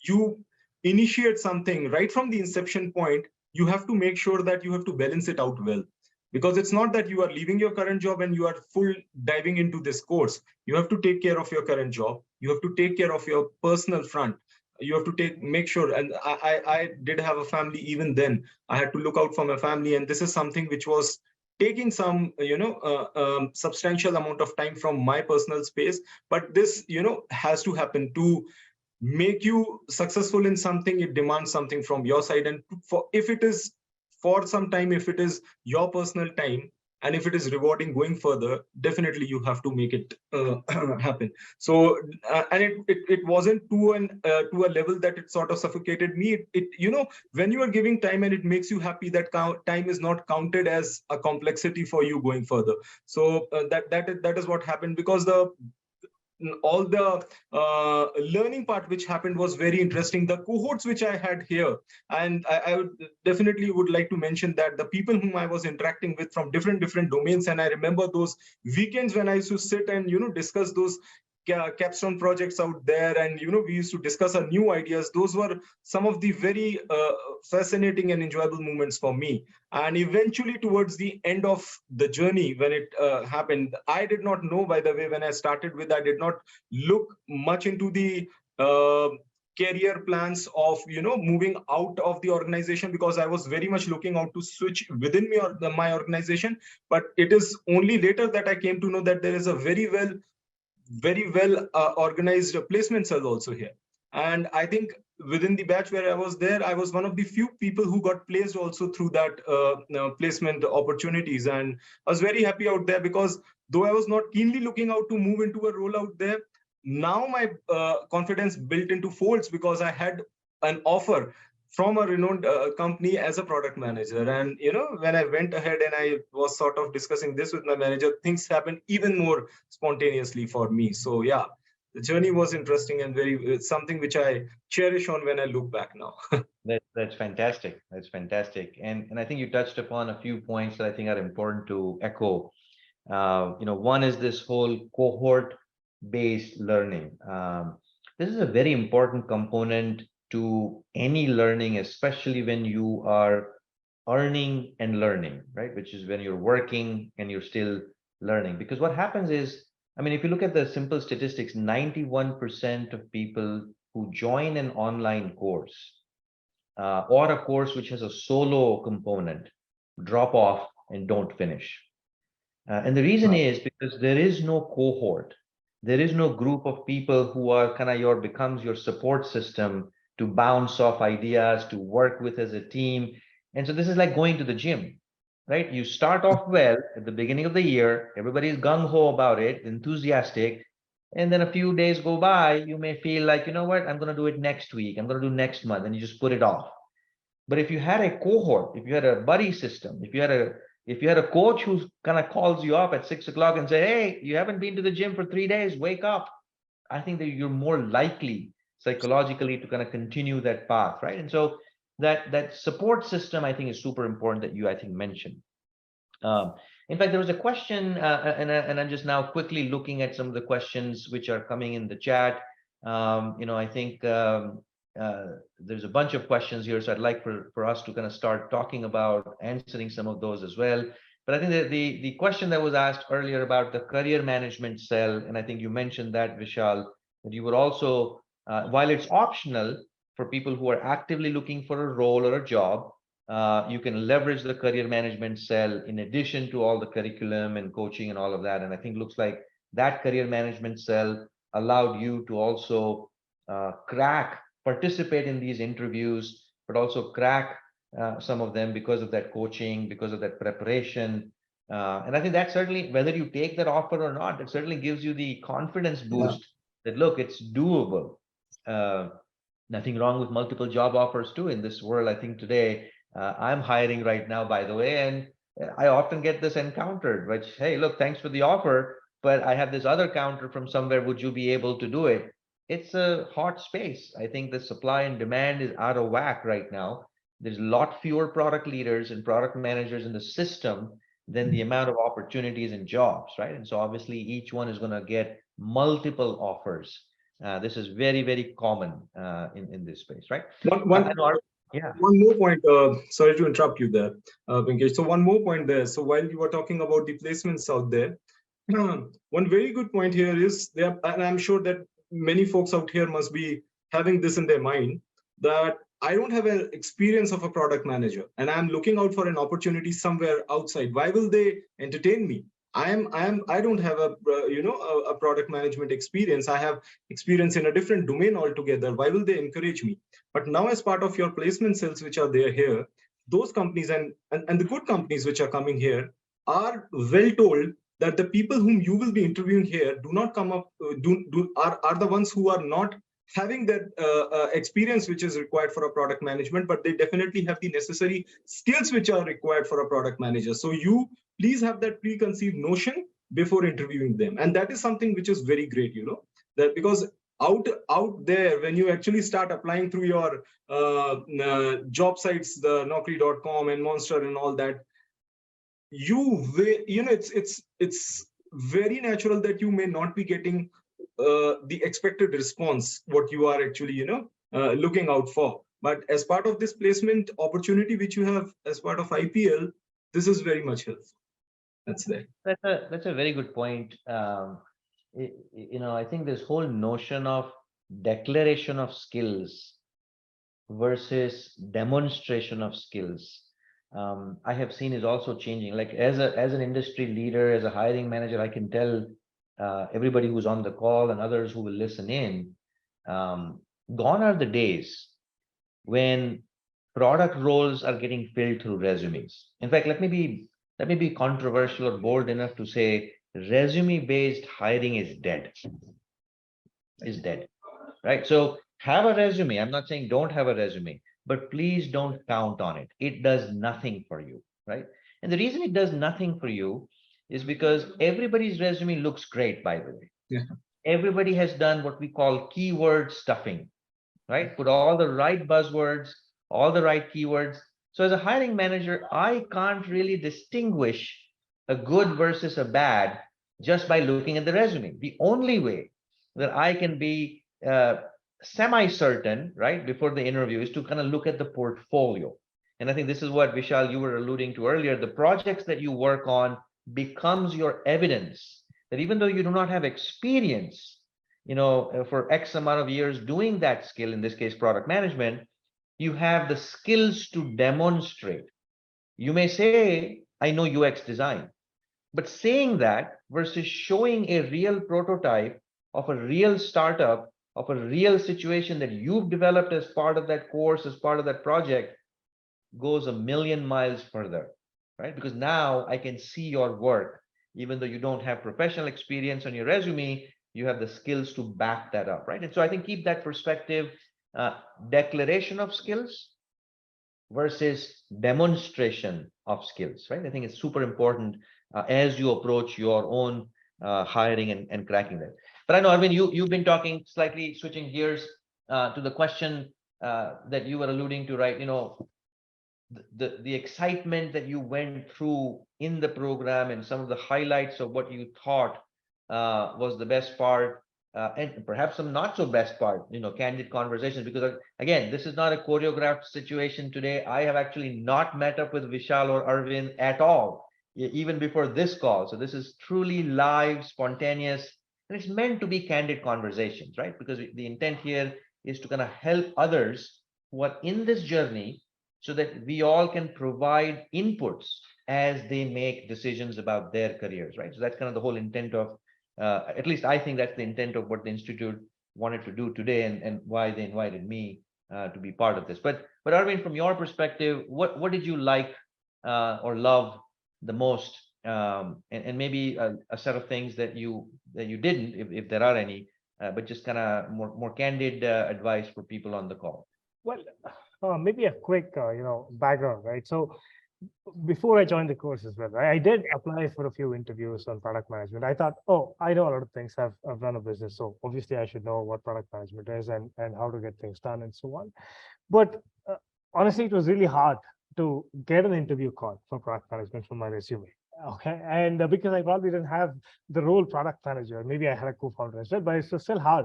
you initiate something right from the inception point, you have to make sure that you have to balance it out well. Because it's not that you are leaving your current job and you are full diving into this course. You have to take care of your current job. You have to take care of your personal front. You have to make sure. And I did have a family. Even then, I had to look out for my family. And this is something which was taking some, substantial amount of time from my personal space. But this, has to happen to make you successful in something. It demands something from your side. And if it is for some time, if it is your personal time, and if it is rewarding going further, definitely you have to make it happen. So and it wasn't to a level that it sort of suffocated me. When you are giving time and it makes you happy, that time is not counted as a complexity for you going further. So that is what happened, because all the learning part which happened was very interesting. The cohorts which I had here, and I would definitely would like to mention that the people whom I was interacting with from different domains, and I remember those weekends when I used to sit and discuss those capstone projects out there, and we used to discuss our new ideas. Those were some of the very fascinating and enjoyable moments for me. And eventually, towards the end of the journey, when it happened, I did not know, by the way, when I started with, I did not look much into the career plans of moving out of the organization, because I was very much looking out to switch within me or my organization. But it is only later that I came to know that there is a very well organized placement cell also here. And I think within the batch where I was there, I was one of the few people who got placed also through that placement opportunities. And I was very happy out there, because though I was not keenly looking out to move into a role out there, now my confidence built into folds, because I had an offer from a renowned company as a product manager. And when I went ahead and I was sort of discussing this with my manager, things happened even more spontaneously for me. So yeah, the journey was interesting and it's something which I cherish on when I look back now. That's fantastic. That's fantastic. And I think you touched upon a few points that I think are important to echo. One is this whole cohort-based learning. This is a very important component to any learning, especially when you are earning and learning, right? Which is when you're working and you're still learning. Because what happens is, if you look at the simple statistics, 91% of people who join an online course or a course which has a solo component drop off and don't finish. And the reason is because there is no cohort. There is no group of people who are becomes your support system to bounce off ideas, to work with as a team. And so this is like going to the gym, right? You start off well at the beginning of the year, everybody's gung-ho about it, enthusiastic. And then a few days go by, you may feel like, you know what, I'm going to do it next week, I'm going to do next month, and you just put it off. But if you had a cohort, if you had a buddy system, if you had a coach who kind of calls you up at 6 o'clock and say, hey, you haven't been to the gym for 3 days, wake up. I think that you're more likely psychologically to kind of continue that path, right? And so that support system, I think, is super important that you, I think, mentioned. In fact, there was a question, and I'm just now quickly looking at some of the questions which are coming in the chat. I think there's a bunch of questions here, so I'd like for us to kind of start talking about answering some of those as well. But I think that the question that was asked earlier about the career management cell, and I think you mentioned that, Vishal, that you would also, while it's optional for people who are actively looking for a role or a job, you can leverage the career management cell in addition to all the curriculum and coaching and all of that. And I think looks like that career management cell allowed you to also participate in these interviews, but also crack some of them because of that coaching, because of that preparation. And I think that certainly, whether you take that offer or not, it certainly gives you the confidence boost that, look, it's doable. Nothing wrong with multiple job offers too in this world. I think today, I'm hiring right now, by the way, and I often get this encountered, which, hey, look, thanks for the offer, but I have this other counter from somewhere. Would you be able to do it? It's a hot space. I think the supply and demand is out of whack right now. There's a lot fewer product leaders and product managers in the system than the amount of opportunities and jobs, right? And so obviously each one is going to get multiple offers. This is very, very common in this space, right? One more point, sorry to interrupt you there, Pinkesh. So one more point there. So while you were talking about the placements out there, one very good point here is there, and I'm sure that many folks out here must be having this in their mind, that I don't have an experience of a product manager and I'm looking out for an opportunity somewhere outside. Why will they entertain me? I don't have a product management experience. I have experience in a different domain altogether. Why will they encourage me? But now, as part of your placement cells, which are there here, those companies and the good companies which are coming here are well told that the people whom you will be interviewing here do not come up, are the ones who are not having that experience which is required for a product management, but they definitely have the necessary skills which are required for a product manager. So you please have that preconceived notion before interviewing them. And that is something which is very great, that because out there, when you actually start applying through your job sites, the Naukri.com and Monster and all that, it's very natural that you may not be getting the expected response, what you are actually, looking out for. But as part of this placement opportunity, which you have as part of IPL, this is very much helpful. That's there. That's a very good point. I think this whole notion of declaration of skills versus demonstration of skills, I have seen is also changing. Like as an industry leader, as a hiring manager, I can tell everybody who's on the call and others who will listen in, gone are the days when product roles are getting filled through resumes. In fact, let me be controversial or bold enough to say resume-based hiring is dead. Right? So have a resume. I'm not saying don't have a resume, but please don't count on it. It does nothing for you, right? And the reason it does nothing for you is because everybody's resume looks great, by the way. Yeah. Everybody has done what we call keyword stuffing, right? Put all the right buzzwords, all the right keywords. So as a hiring manager, I can't really distinguish a good versus a bad just by looking at the resume. The only way that I can be semi-certain, right, before the interview is to kind of look at the portfolio. And I think this is what, Vishal, you were alluding to earlier. The projects that you work on becomes your evidence that even though you do not have experience, for X amount of years doing that skill, in this case, product management, you have the skills to demonstrate. You may say, I know UX design, but saying that versus showing a real prototype of a real startup, of a real situation that you've developed as part of that course, as part of that project, goes a million miles further, right? Because now I can see your work. Even though you don't have professional experience on your resume, you have the skills to back that up, right? And so I think keep that perspective, declaration of skills versus demonstration of skills, right? I think it's super important as you approach your own hiring and cracking that. But I know, Arvind, you've been talking, slightly switching gears. to the question that you were alluding to, right? The excitement that you went through in the program and some of the highlights of what you thought was the best part, and perhaps some not so best part, candid conversations, because again, this is not a choreographed situation today. I have actually not met up with Vishal or Arvind at all, even before this call. So this is truly live, spontaneous, and it's meant to be candid conversations, right? Because the intent here is to kind of help others who are in this journey, so that we all can provide inputs as they make decisions about their careers, right? So that's kind of the whole intent of, at least I think that's the intent of what the Institute wanted to do today, and why they invited me to be part of this. But Arvind, from your perspective, what did you like or love the most, and maybe a set of things that you didn't, if there are any, but just kind of more candid advice for people on the call. Well, maybe a quick, background, right? So before I joined the course as well, right, I did apply for a few interviews on product management. I thought, oh, I know a lot of things. I've run a business, so obviously I should know what product management is and how to get things done and so on. But honestly, it was really hard to get an interview call for product management from my resume. Okay, and because I probably didn't have the role product manager, maybe I had a co-founder as well, but it's still hard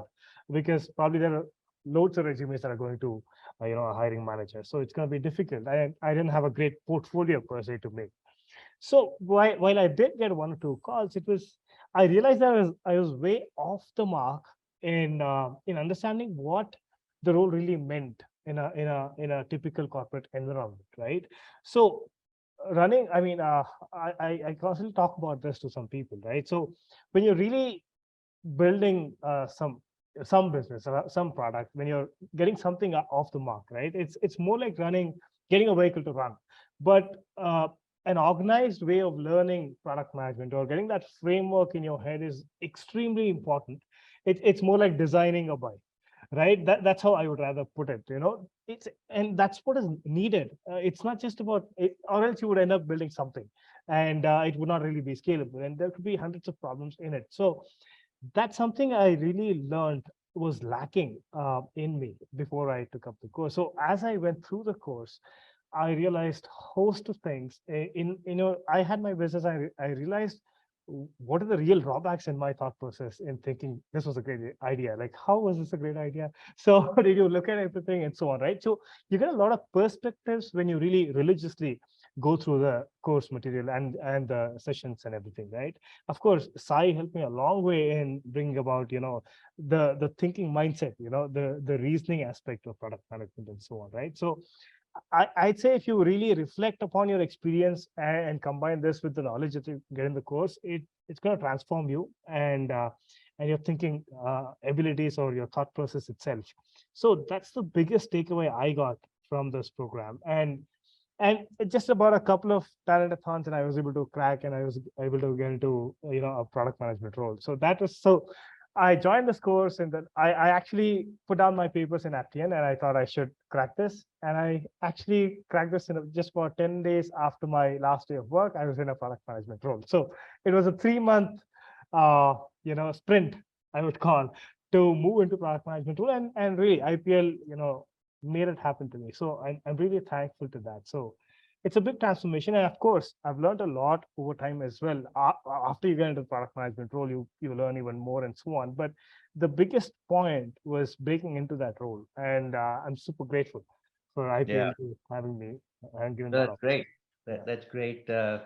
because probably there are loads of resumes that are going to a hiring manager, so it's going to be difficult. I didn't have a great portfolio per se to make. So while I did get one or two calls, I realized that I was way off the mark in understanding what the role really meant in a typical corporate environment, right? So running, I constantly talk about this to some people, right? So when you're really building some business or some product, when you're getting something off the mark, right, it's more like getting a vehicle to run. But an organized way of learning product management or getting that framework in your head is extremely important. It's more like designing a bike, right? That's how I would rather put it. And that's what is needed. It's not just about it, or else you would end up building something and it would not really be scalable, and there could be hundreds of problems in it. So that's something I really learned was lacking in me before I took up the course. So as I went through the course, I realized host of things. I had my business. I realized what are the real drawbacks in my thought process in thinking this was a great idea. Like, how was this a great idea? So did you look at everything and so on, right? So you get a lot of perspectives when you really religiously go through the course material and the sessions and everything, right? Of course, Sai helped me a long way in bringing about, the thinking mindset, the reasoning aspect of product management and so on, right? So I'd say if you really reflect upon your experience and combine this with the knowledge that you get in the course, it's going to transform you and your thinking abilities or your thought process itself. So that's the biggest takeaway I got from this program. And just about a couple of talent-a-thons, and I was able to crack, and I was able to get into a product management role. So that was so. I joined this course, and then I actually put down my papers in Aptian, and I thought I should crack this. And I actually cracked this in just about 10 days after my last day of work. I was in a product management role. So it was a 3-month, sprint, I would call, to move into product management role. And really, IPL, made it happen to me. So I'm really thankful to that. So it's a big transformation. And of course, I've learned a lot over time as well. After you get into the product management role, you learn even more and so on. But the biggest point was breaking into that role. And I'm super grateful for IPL having me and giving that That's up. great. That's great. Very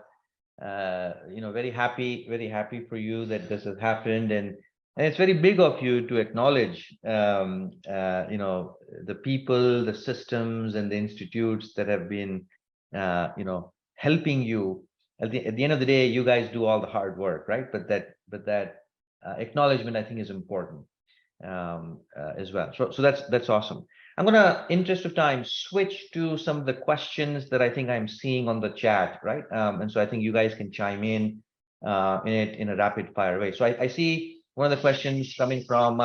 happy for you that this has happened, and it's very big of you to acknowledge, the people, the systems, and the institutes that have been, helping you. At the end of the day, you guys do all the hard work, right? But that acknowledgement, I think, is important as well. So that's awesome. I'm gonna, interest of time, switch to some of the questions that I think I'm seeing on the chat, right? And so I think you guys can chime in it in a rapid fire way. So I see one of the questions coming from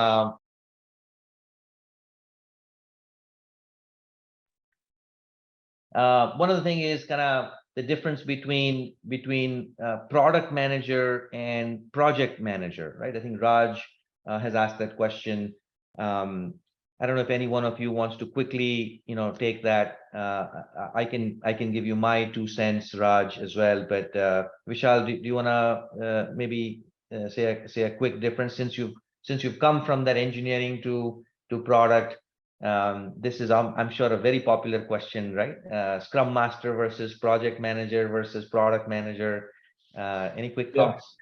one of the thing is kind of the difference between product manager and project manager, right? I think Raj has asked that question. I don't know if any one of you wants to quickly, take that. I can give you my 2 cents, Raj, as well. But Vishal, do you want to maybe say a quick difference since you've come from that engineering to product? This is, I'm sure, a very popular question, right? Scrum Master versus project manager versus product manager. Any quick Yeah. thoughts?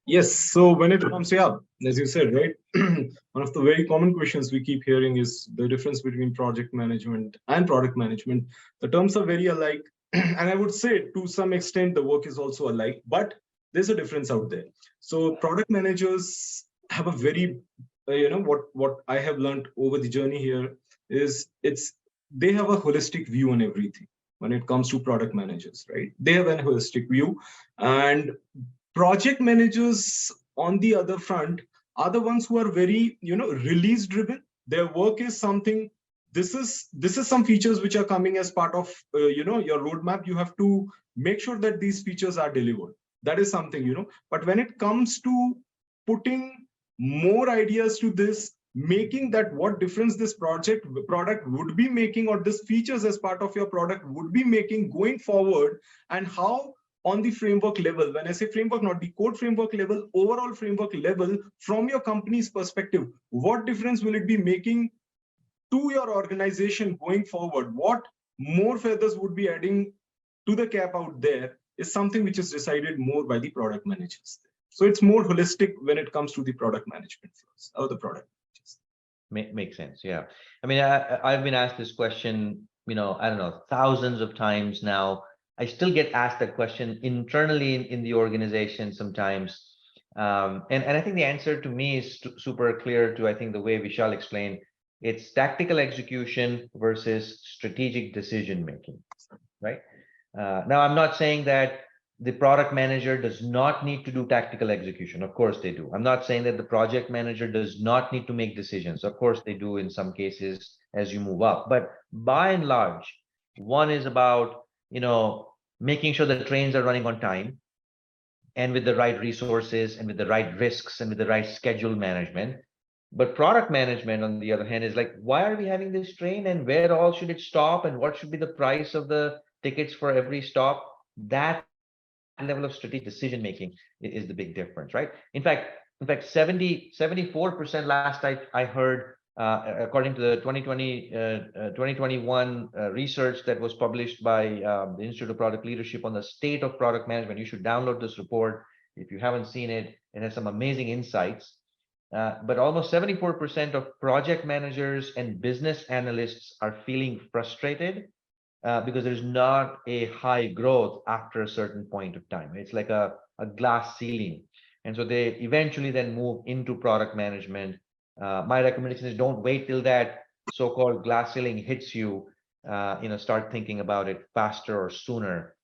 Yes. So when it comes, yeah, as you said, right, one of the very common questions we keep hearing is the difference between project management and product management. The terms are very alike, and I would say to some extent the work is also alike, but there's a difference out there. So product managers have a very, what I have learned over the journey here is they have a holistic view on everything when it comes to product managers, right? They have a holistic view, and project managers on the other front are the ones who are very release driven. Their work is something, this is some features which are coming as part of your roadmap. You have to make sure that these features are delivered. That is something. But when it comes to putting more ideas to this, making that what difference this product would be making, or this features as part of your product would be making going forward, and how on the framework level, when I say framework, not the code framework level, overall framework level, from your company's perspective, what difference will it be making to your organization going forward? What more feathers would be adding to the cap out there is something which is decided more by the product managers. So it's more holistic when it comes to the product management flows or the product managers. Makes sense. Yeah. I mean, I've been asked this question, I don't know, thousands of times now. I still get asked that question internally in the organization sometimes. And I think the answer to me is super clear to, I think, the way Vishal explained. It's tactical execution versus strategic decision making, right? Now, I'm not saying that the product manager does not need to do tactical execution. Of course they do. I'm not saying that the project manager does not need to make decisions. Of course they do in some cases as you move up. But by and large, one is about, making sure the trains are running on time and with the right resources and with the right risks and with the right schedule management. But product management, on the other hand, is like, why are we having this train and where all should it stop and what should be the price of the tickets for every stop? That level of strategic decision making is the big difference, right? In fact, 74% last I heard, according to the 2021 research that was published by the Institute of Product Leadership on the state of product management. You should download this report if you haven't seen it. It has some amazing insights. But almost 74% of project managers and business analysts are feeling frustrated because there's not a high growth after a certain point of time. It's like a glass ceiling. And so they eventually then move into product management. My recommendation is don't wait till that so-called glass ceiling hits you. Start thinking about it faster or sooner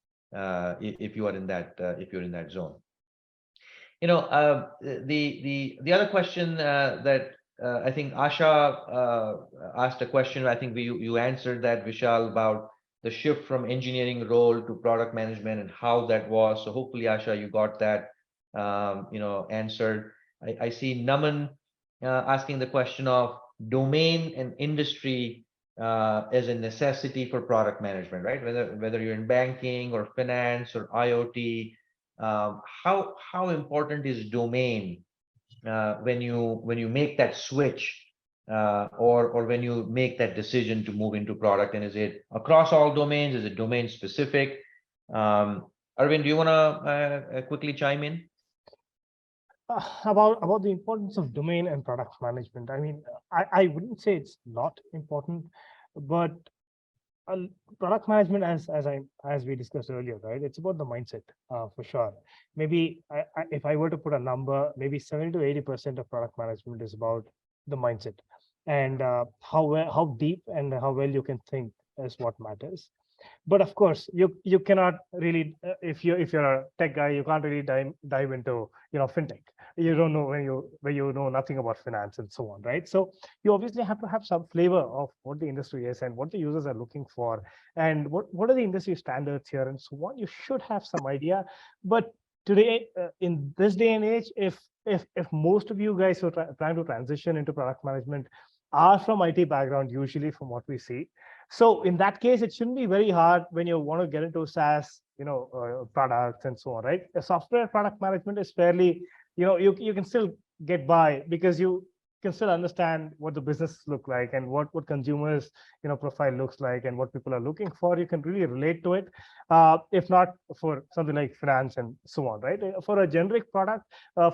if you are in that zone. The other question that I think Asha asked a question. I think you answered that, Vishal, about the shift from engineering role to product management and how that was. So hopefully, Asha, you got that answered. I see Naman asking the question of domain and industry as a necessity for product management, right? Whether you're in banking or finance or IoT, how important is domain when you make that switch or when you make that decision to move into product? And is it across all domains? Is it domain specific? Arvind, do you want to quickly chime in? About the importance of domain and product management. I mean, I wouldn't say it's not important, but product management, as we discussed earlier, right? It's about the mindset for sure. Maybe if I were to put a number, maybe 70 to 80% of product management is about the mindset, and how deep and how well you can think is what matters. But of course, you cannot really, if you're a tech guy, you can't really dive into fintech. You don't know when you know nothing about finance and so on, right? So you obviously have to have some flavor of what the industry is and what the users are looking for, and what are the industry standards here and so on. You should have some idea. But today, in this day and age, if most of you guys are trying to transition into product management, are from IT background, usually from what we see. So in that case, it shouldn't be very hard when you want to get into SaaS, products and so on, right? A software product management is fairly, you can still get by because you can still understand what the business look like and what consumers, profile looks like and what people are looking for. You can really relate to it. If not for something like finance and so on, right? For a generic product,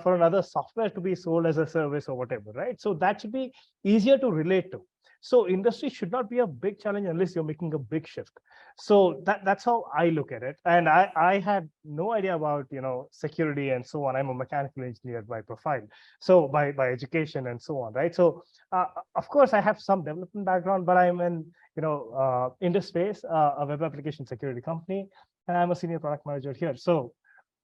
for another software to be sold as a service or whatever, right? So that should be easier to relate to. So industry should not be a big challenge unless you're making a big shift. So that's how I look at it. And I had no idea about security and so on. I'm a mechanical engineer by profile, so by education and so on, right? So of course I have some development background, but I'm in this space, a web application security company, and I'm a senior product manager here. So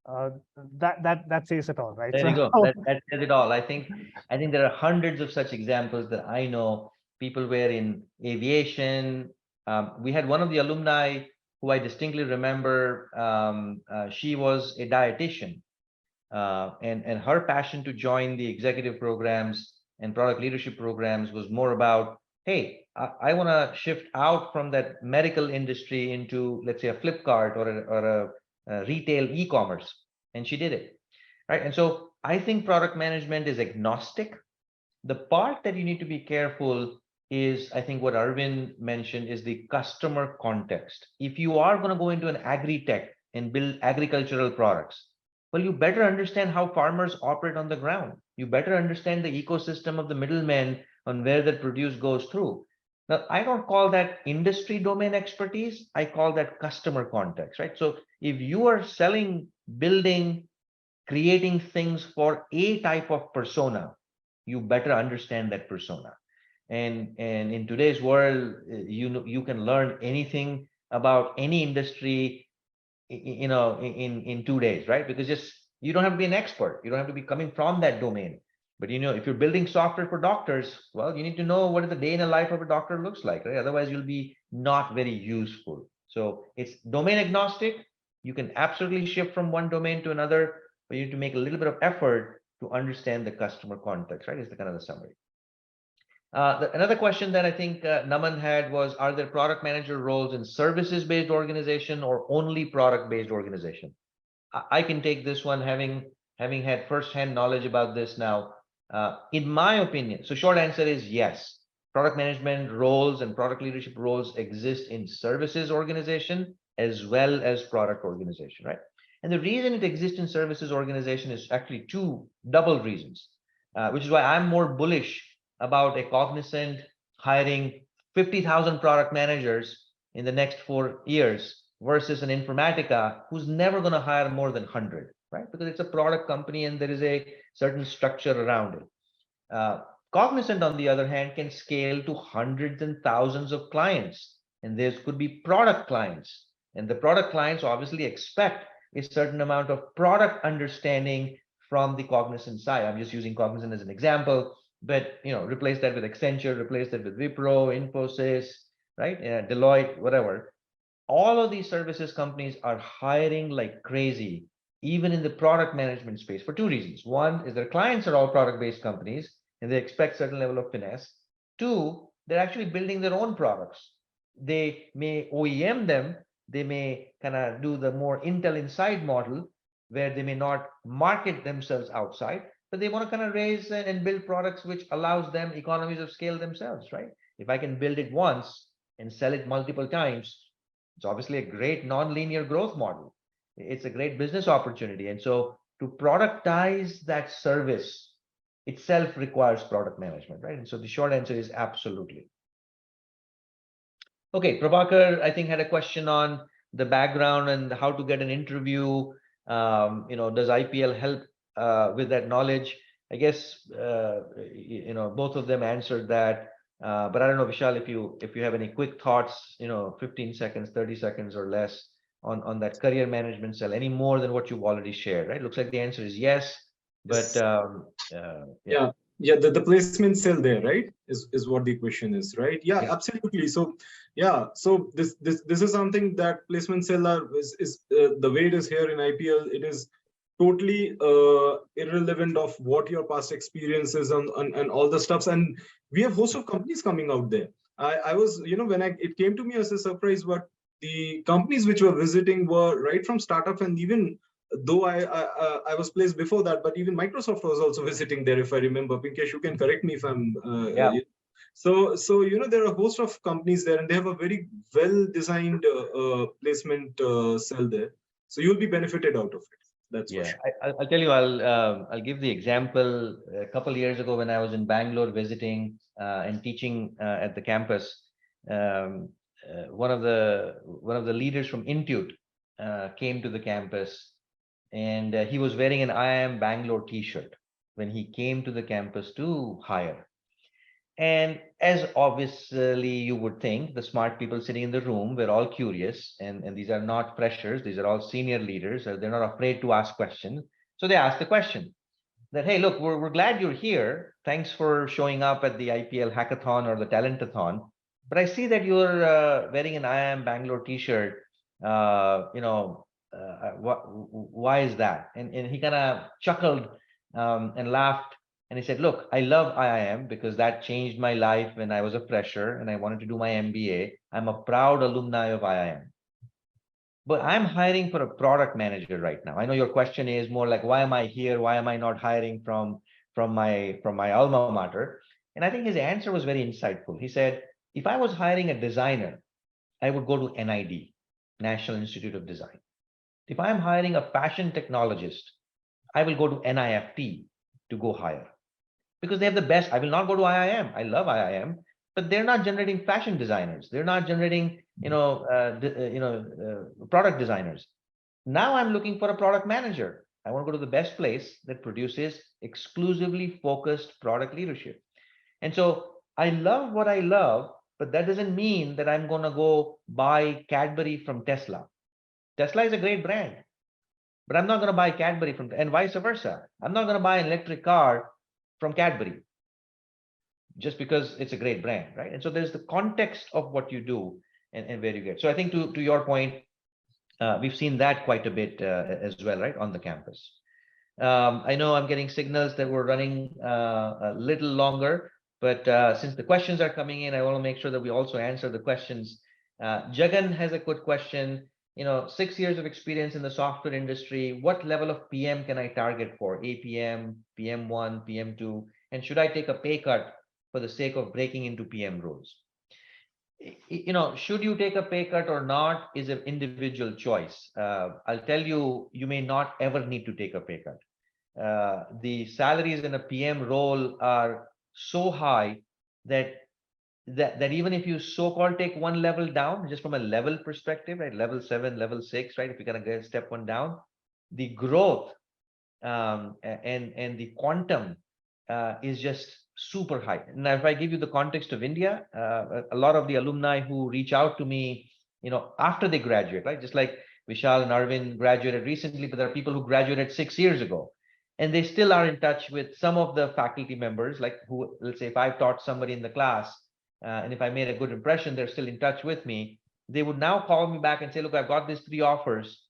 that says it all, right? There you So go. That says it all. I think there are hundreds of such examples that I know. People were in aviation. We had one of the alumni who I distinctly remember. She was a dietitian, and her passion to join the executive programs and product leadership programs was more about, hey, I want to shift out from that medical industry into, let's say, a Flipkart or a retail e-commerce, and she did it. Right. And so I think product management is agnostic. The part that you need to be careful is, I think what Arvind mentioned, is the customer context. If you are going to go into an agri-tech and build agricultural products, well, you better understand how farmers operate on the ground. You better understand the ecosystem of the middlemen on where the produce goes through. Now, I don't call that industry domain expertise. I call that customer context, right? So if you are selling, building, creating things for a type of persona, you better understand that persona. And in today's world, you can learn anything about any industry, in 2 days, right? Because just, you don't have to be an expert. You don't have to be coming from that domain. But if you're building software for doctors, well, you need to know what the day in the life of a doctor looks like, right? Otherwise, you'll be not very useful. So it's domain agnostic. You can absolutely shift from one domain to another, but you need to make a little bit of effort to understand the customer context, right? Is the kind of the summary. Another question that I think Naman had was, are there product manager roles in services-based organization or only product-based organization? I can take this one, having had first-hand knowledge about this now. In my opinion, so short answer is yes. Product management roles and product leadership roles exist in services organization as well as product organization, right? And the reason it exists in services organization is actually two double reasons, which is why I'm more bullish about a Cognizant hiring 50,000 product managers in the next 4 years versus an Informatica who's never going to hire more than 100, right? Because it's a product company and there is a certain structure around it. Cognizant, on the other hand, can scale to hundreds and thousands of clients, and there could be product clients, and the product clients obviously expect a certain amount of product understanding from the Cognizant side. I'm just using Cognizant as an example, but replace that with Accenture, replace that with Wipro, Infosys, right? Deloitte, whatever. All of these services companies are hiring like crazy, even in the product management space, for two reasons. One is their clients are all product-based companies, and they expect certain level of finesse. Two, they're actually building their own products. They may OEM them. They may kind of do the more Intel Inside model, where they may not market themselves outside, but they want to kind of raise and build products which allows them economies of scale themselves, right? If I can build it once and sell it multiple times, it's obviously a great non-linear growth model. It's a great business opportunity. And so to productize that service itself requires product management, right? And so the short answer is absolutely. Okay, Prabhakar, I think, had a question on the background and how to get an interview. Does IPL help with that knowledge? I guess both of them answered that. But I don't know, Vishal, if you have any quick thoughts, 15 seconds, 30 seconds or less on that career management cell, any more than what you've already shared, right? Looks like the answer is yes. But yeah, the placement cell there, right, is what the question is, right? Yeah, absolutely. So so this is something that placement cell is the way it is here in IPL. It is totally irrelevant of what your past experiences and all the stuffs. And we have host of companies coming out there. I was, when it came to me as a surprise, but the companies which were visiting were right from startup, and even though I was placed before that, but even Microsoft was also visiting there, if I remember. Pinkesh, you can correct me if I'm. Yeah. So there are a host of companies there, and they have a very well designed placement cell there. So you'll be benefited out of it. That's for Yeah, sure. I'll tell you. I'll give the example. A couple of years ago, when I was in Bangalore visiting and teaching at the campus, um, one of the leaders from Intuit came to the campus, and he was wearing an IIM Bangalore T-shirt when he came to the campus to hire. And as obviously you would think, the smart people sitting in the room were all curious, and these are not freshers, these are all senior leaders, they're not afraid to ask questions. So they asked the question that, hey, look, we're glad you're here. Thanks for showing up at the IPL hackathon or the talentathon. But I see that you're wearing an IIM Bangalore t-shirt. Why is that? And he kind of chuckled and laughed. And he said, look, I love IIM because that changed my life when I was a fresher and I wanted to do my MBA. I'm a proud alumni of IIM. But I'm hiring for a product manager right now. I know your question is more like, why am I here? Why am I not hiring from my alma mater? And I think his answer was very insightful. He said, if I was hiring a designer, I would go to NID, National Institute of Design. If I'm hiring a fashion technologist, I will go to NIFT to go hire because they have the best. I will not go to IIM. I love IIM, but they're not generating fashion designers. They're not generating, product designers. Now I'm looking for a product manager. I want to go to the best place that produces exclusively focused product leadership. And so I love what I love, but that doesn't mean that I'm going to go buy Cadbury from Tesla. Tesla is a great brand, but I'm not going to buy Cadbury from, and vice versa. I'm not going to buy an electric car from Cadbury just because it's a great brand, right? And so there's the context of what you do and where you get. So I think to your point, we've seen that quite a bit as well, right, on the campus. I know I'm getting signals that we're running a little longer, but since the questions are coming in, I want to make sure that we also answer the questions. Jagan has a good question. 6 years of experience in the software industry. What level of PM can I target for? APM, PM1, PM2, and should I take a pay cut for the sake of breaking into PM roles? Should you take a pay cut or not is an individual choice. I'll tell you, you may not ever need to take a pay cut. The salaries in a PM role are so high that even if you so-called take one level down, just from a level perspective, right, level 7, level 6, right, if you're going to get step one down, the growth and the quantum is just super high. Now, if I give you the context of India, a lot of the alumni who reach out to me, after they graduate, right, just like Vishal and Arvind graduated recently, but there are people who graduated 6 years ago, and they still are in touch with some of the faculty members, like who, let's say, if I've taught somebody in the class, and if I made a good impression, they're still in touch with me. They would now call me back and say, look, I've got these 3 offers.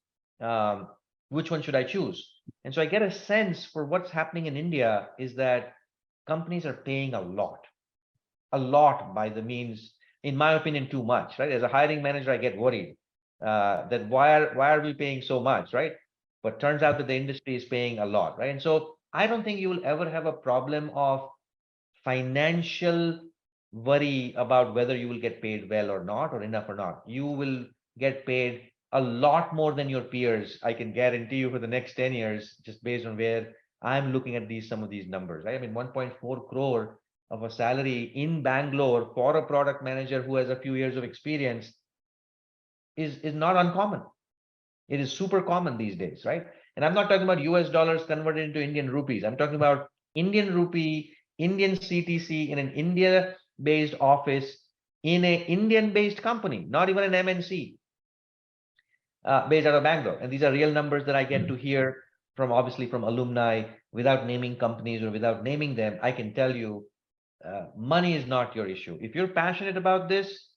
Which one should I choose? And so I get a sense for what's happening in India is that companies are paying a lot by the means, in my opinion, too much, right? As a hiring manager, I get worried that why are we paying so much, right? But turns out that the industry is paying a lot, right? And so I don't think you will ever have a problem of financial worry about whether you will get paid well or not, or enough or not. You will get paid a lot more than your peers. I can guarantee you for the next 10 years, just based on where I'm looking at some of these numbers, right? I mean, 1.4 crore of a salary in Bangalore for a product manager who has a few years of experience is not uncommon. It is super common these days, right? And I'm not talking about US dollars converted into Indian rupees. I'm talking about Indian rupee, Indian CTC in an India-based office in an Indian-based company, not even an MNC based out of Bangalore. And these are real numbers that I get to hear from, obviously, from alumni without naming companies or without naming them. I can tell you, money is not your issue. If you're passionate about this,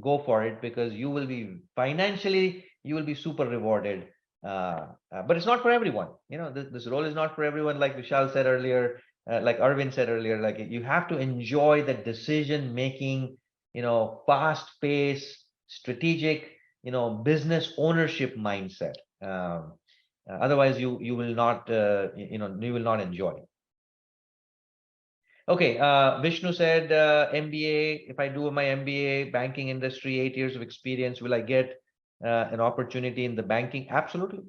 go for it, because you will be financially, you will be super rewarded. But it's not for everyone. This role is not for everyone. Like Vishal said earlier, like Arvind said earlier, like you have to enjoy the decision making, fast paced, strategic, business ownership mindset. Otherwise, you will not, you will not enjoy. Okay, Vishnu said MBA. If I do my MBA, banking industry, 8 years of experience, will I get an opportunity in the banking? Absolutely.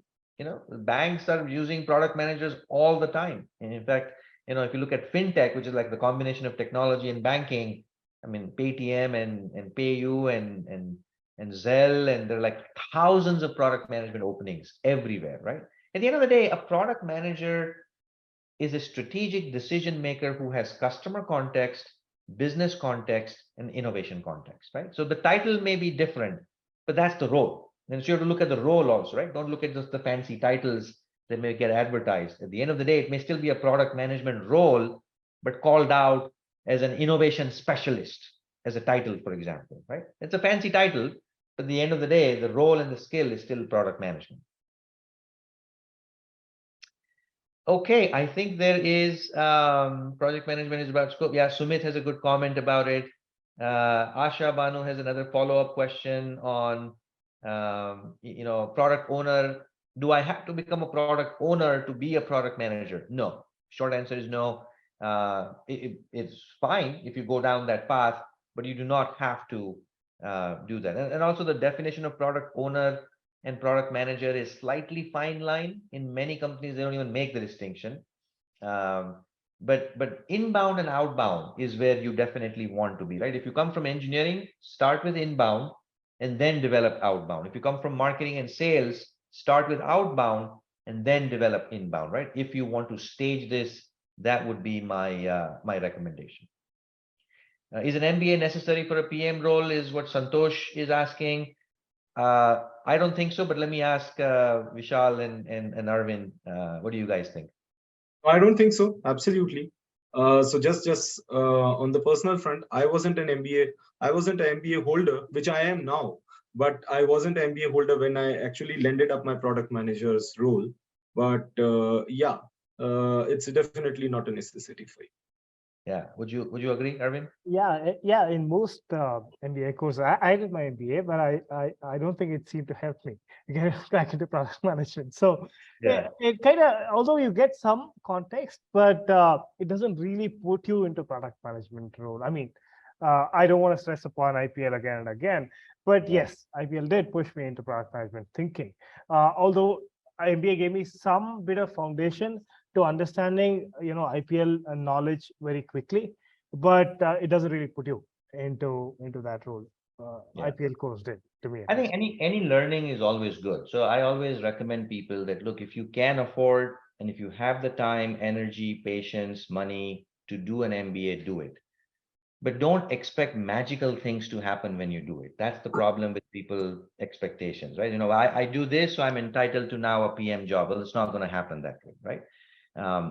Banks are using product managers all the time. And in fact, if you look at fintech, which is like the combination of technology and banking, I mean, Paytm and PayU and Zelle, and there are like thousands of product management openings everywhere, right? At the end of the day, a product manager is a strategic decision maker who has customer context, business context, and innovation context, right? So the title may be different, but that's the role. And so you have to look at the role also, right? Don't look at just the fancy titles that may get advertised. At the end of the day, it may still be a product management role, but called out as an innovation specialist as a title, for example, right? It's a fancy title, but at the end of the day, the role and the skill is still product management. Okay, I think there is project management is about scope. Yeah, Sumit has a good comment about it. Asha Banu has another follow-up question on, product owner. Do I have to become a product owner to be a product manager? No. Short answer is no. It's fine if you go down that path, but you do not have to do that. And also the definition of product owner and product manager is slightly fine line. In many companies, they don't even make the distinction. But inbound and outbound is where you definitely want to be, right? If you come from engineering, start with inbound and then develop outbound. If you come from marketing and sales, start with outbound and then develop inbound, right? If you want to stage this, that would be my recommendation. Is an MBA necessary for a PM role is what Santosh is asking. I don't think so, but let me ask Vishal and Arvind, what do you guys think? I don't think so. Absolutely. So just on the personal front, I wasn't an MBA. I wasn't an MBA holder, which I am now. But I wasn't an MBA holder when I actually landed up my product manager's role. But yeah, it's definitely not a necessity for you. Yeah, would you agree, Arvind? Yeah. In most MBA courses, I did my MBA, but I don't think it seemed to help me get back into product management. So Yeah. it kind of, although you get some context, but it doesn't really put you into product management role. I mean, I don't want to stress upon IPL again and again, but Yeah. yes, IPL did push me into product management thinking. Although MBA gave me some bit of foundation to understanding, IPL knowledge very quickly, but it doesn't really put you into that role. Yeah. IPL course did to me. I think any learning is always good. So I always recommend people that, look, if you can afford and if you have the time, energy, patience, money to do an MBA, do it. But don't expect magical things to happen when you do it. That's the problem with people expectations, right? I do this, so I'm entitled to now a PM job. Well, it's not going to happen that way, right?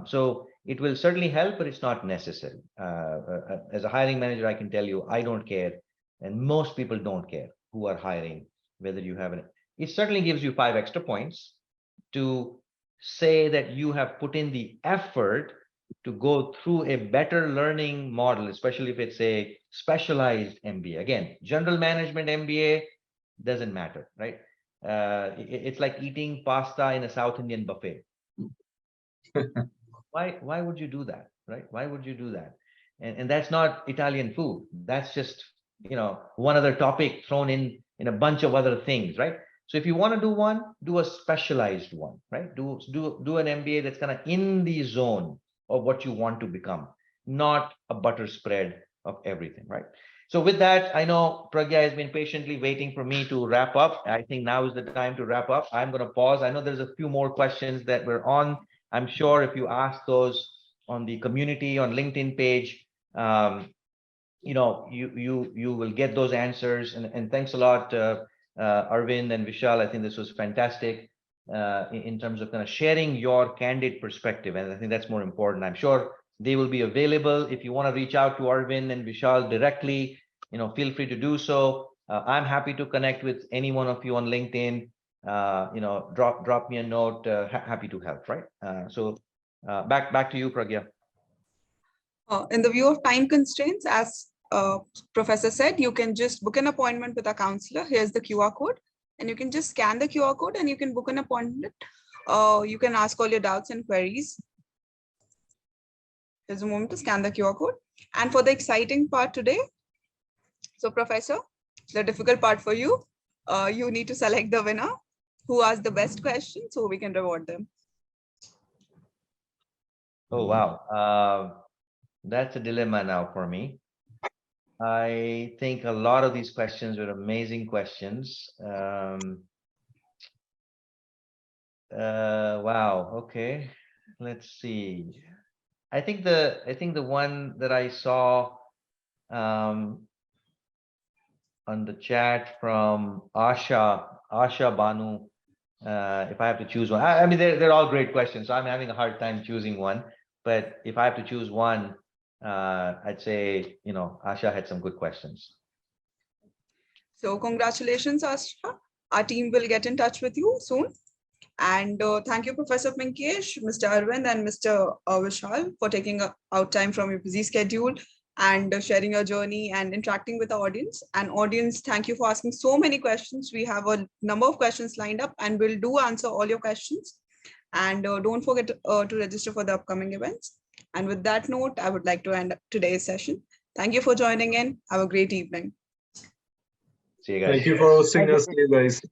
So it will certainly help, but it's not necessary. As a hiring manager, I can tell you, I don't care. And most people don't care who are hiring, whether you have it certainly gives you 5 extra points to say that you have put in the effort to go through a better learning model, especially if it's a specialized MBA. Again, general management MBA doesn't matter, right? It's like eating pasta in a South Indian buffet. Why would you do that, right? Why would you do that? And that's not Italian food. That's just, one other topic thrown in a bunch of other things, right? So if you want to do one, do a specialized one, right? Do an MBA that's kind of in the zone of what you want to become, not a butter spread of everything, right? So with that, I know Pragya has been patiently waiting for me to wrap up. I think now is the time to wrap up. I'm going to pause. I know there's a few more questions that were on. I'm sure if you ask those on the community on LinkedIn page, you will get those answers. And thanks a lot, Arvind and Vishal. I think this was fantastic in terms of kind of sharing your candid perspective. And I think that's more important. I'm sure they will be available. If you want to reach out to Arvind and Vishal directly, feel free to do so. I'm happy to connect with any one of you on LinkedIn. drop me a note. Happy to help, right? So back to you, Pragya. In the view of time constraints, as Professor said, you can just book an appointment with a counselor. Here's the QR code, and you can just scan the QR code and you can book an appointment. You can ask all your doubts and queries. There's a moment to scan the QR code. And for the exciting part today, so Professor, the difficult part for you, you need to select the winner who asked the best question so we can reward them. Oh, wow. That's a dilemma now for me. I think a lot of these questions were amazing questions. Wow. Okay. Let's see. I think the one that I saw on the chat from Asha Banu. If I have to choose one, I mean they're all great questions, so I'm having a hard time choosing one. But if I have to choose one, I'd say Asha had some good questions. So congratulations, Asha. Our team will get in touch with you soon. And thank you, Professor Pinkesh, Mr. Arvind, and Mr. Vishal for taking out time from your busy schedule and sharing your journey and interacting with the audience. And audience, thank you for asking so many questions. We have a number of questions lined up and we'll do answer all your questions. And don't forget to register for the upcoming events. And with that note, I would like to end today's session. Thank you for joining in. Have a great evening. See you guys. Thank you for hosting us, guys.